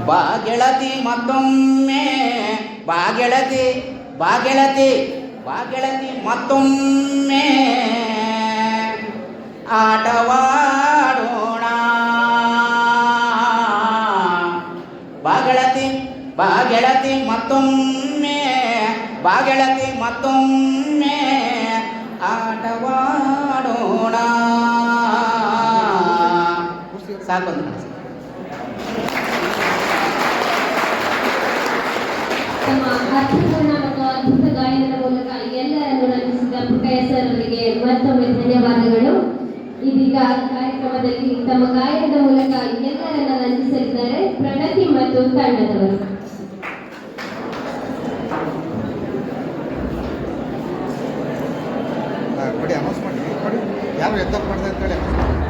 ಬಾ ಗೆಳತಿ ಮತ್ತೊಮ್ಮೆ, ಬಾ ಗೆಳತಿ, ಬಾ ಗೆಳತಿ, ಬಾ ಗೆಳತಿ ಮತ್ತೊಮ್ಮೆ ಆಟವಾಡೋಣ. ಬಾ ಗೆಳತಿ, ಬಾ ಗೆಳತಿ ಮತ್ತೊಮ್ಮೆ, ಬಾ ಗೆಳತಿ ಮತ್ತೊಮ್ಮೆ ಆಟವಾಡೋಣ. ಸಾಕೊಂದು ಕಡೆ ತಮ್ಮ ಅರ್ಥಪೂರ್ಣ ಮತ್ತು ಅದ್ಭುತ ಗಾಯನದ ಮೂಲಕ ಎಲ್ಲರನ್ನು ರಂಜಿಸಿದ ಪುಟ್ಟಯ್ಯ ಸರ್ ಅವರಿಗೆ ಮತ್ತೊಮ್ಮೆ ಧನ್ಯವಾದಗಳು. ಇದೀಗ ಕಾರ್ಯಕ್ರಮದಲ್ಲಿ ತಮ್ಮ ಗಾಯನದ ಮೂಲಕ ಎಲ್ಲರನ್ನ ರಂಜಿಸಲಿದ್ದಾರೆ ಪ್ರಣತಿ ಮತ್ತು ತಂಡದವರು. ಕೊಡಿ, ಅನೌನ್ಸ್ ಮಾಡಿ, ಕೊಡಿ, ಯಾರು ಎದ್ದಪ್ಪ ಮಾಡಿದೆ ಅಂತ ಹೇಳಿ ಅನೌನ್ಸ್ ಮಾಡಿ.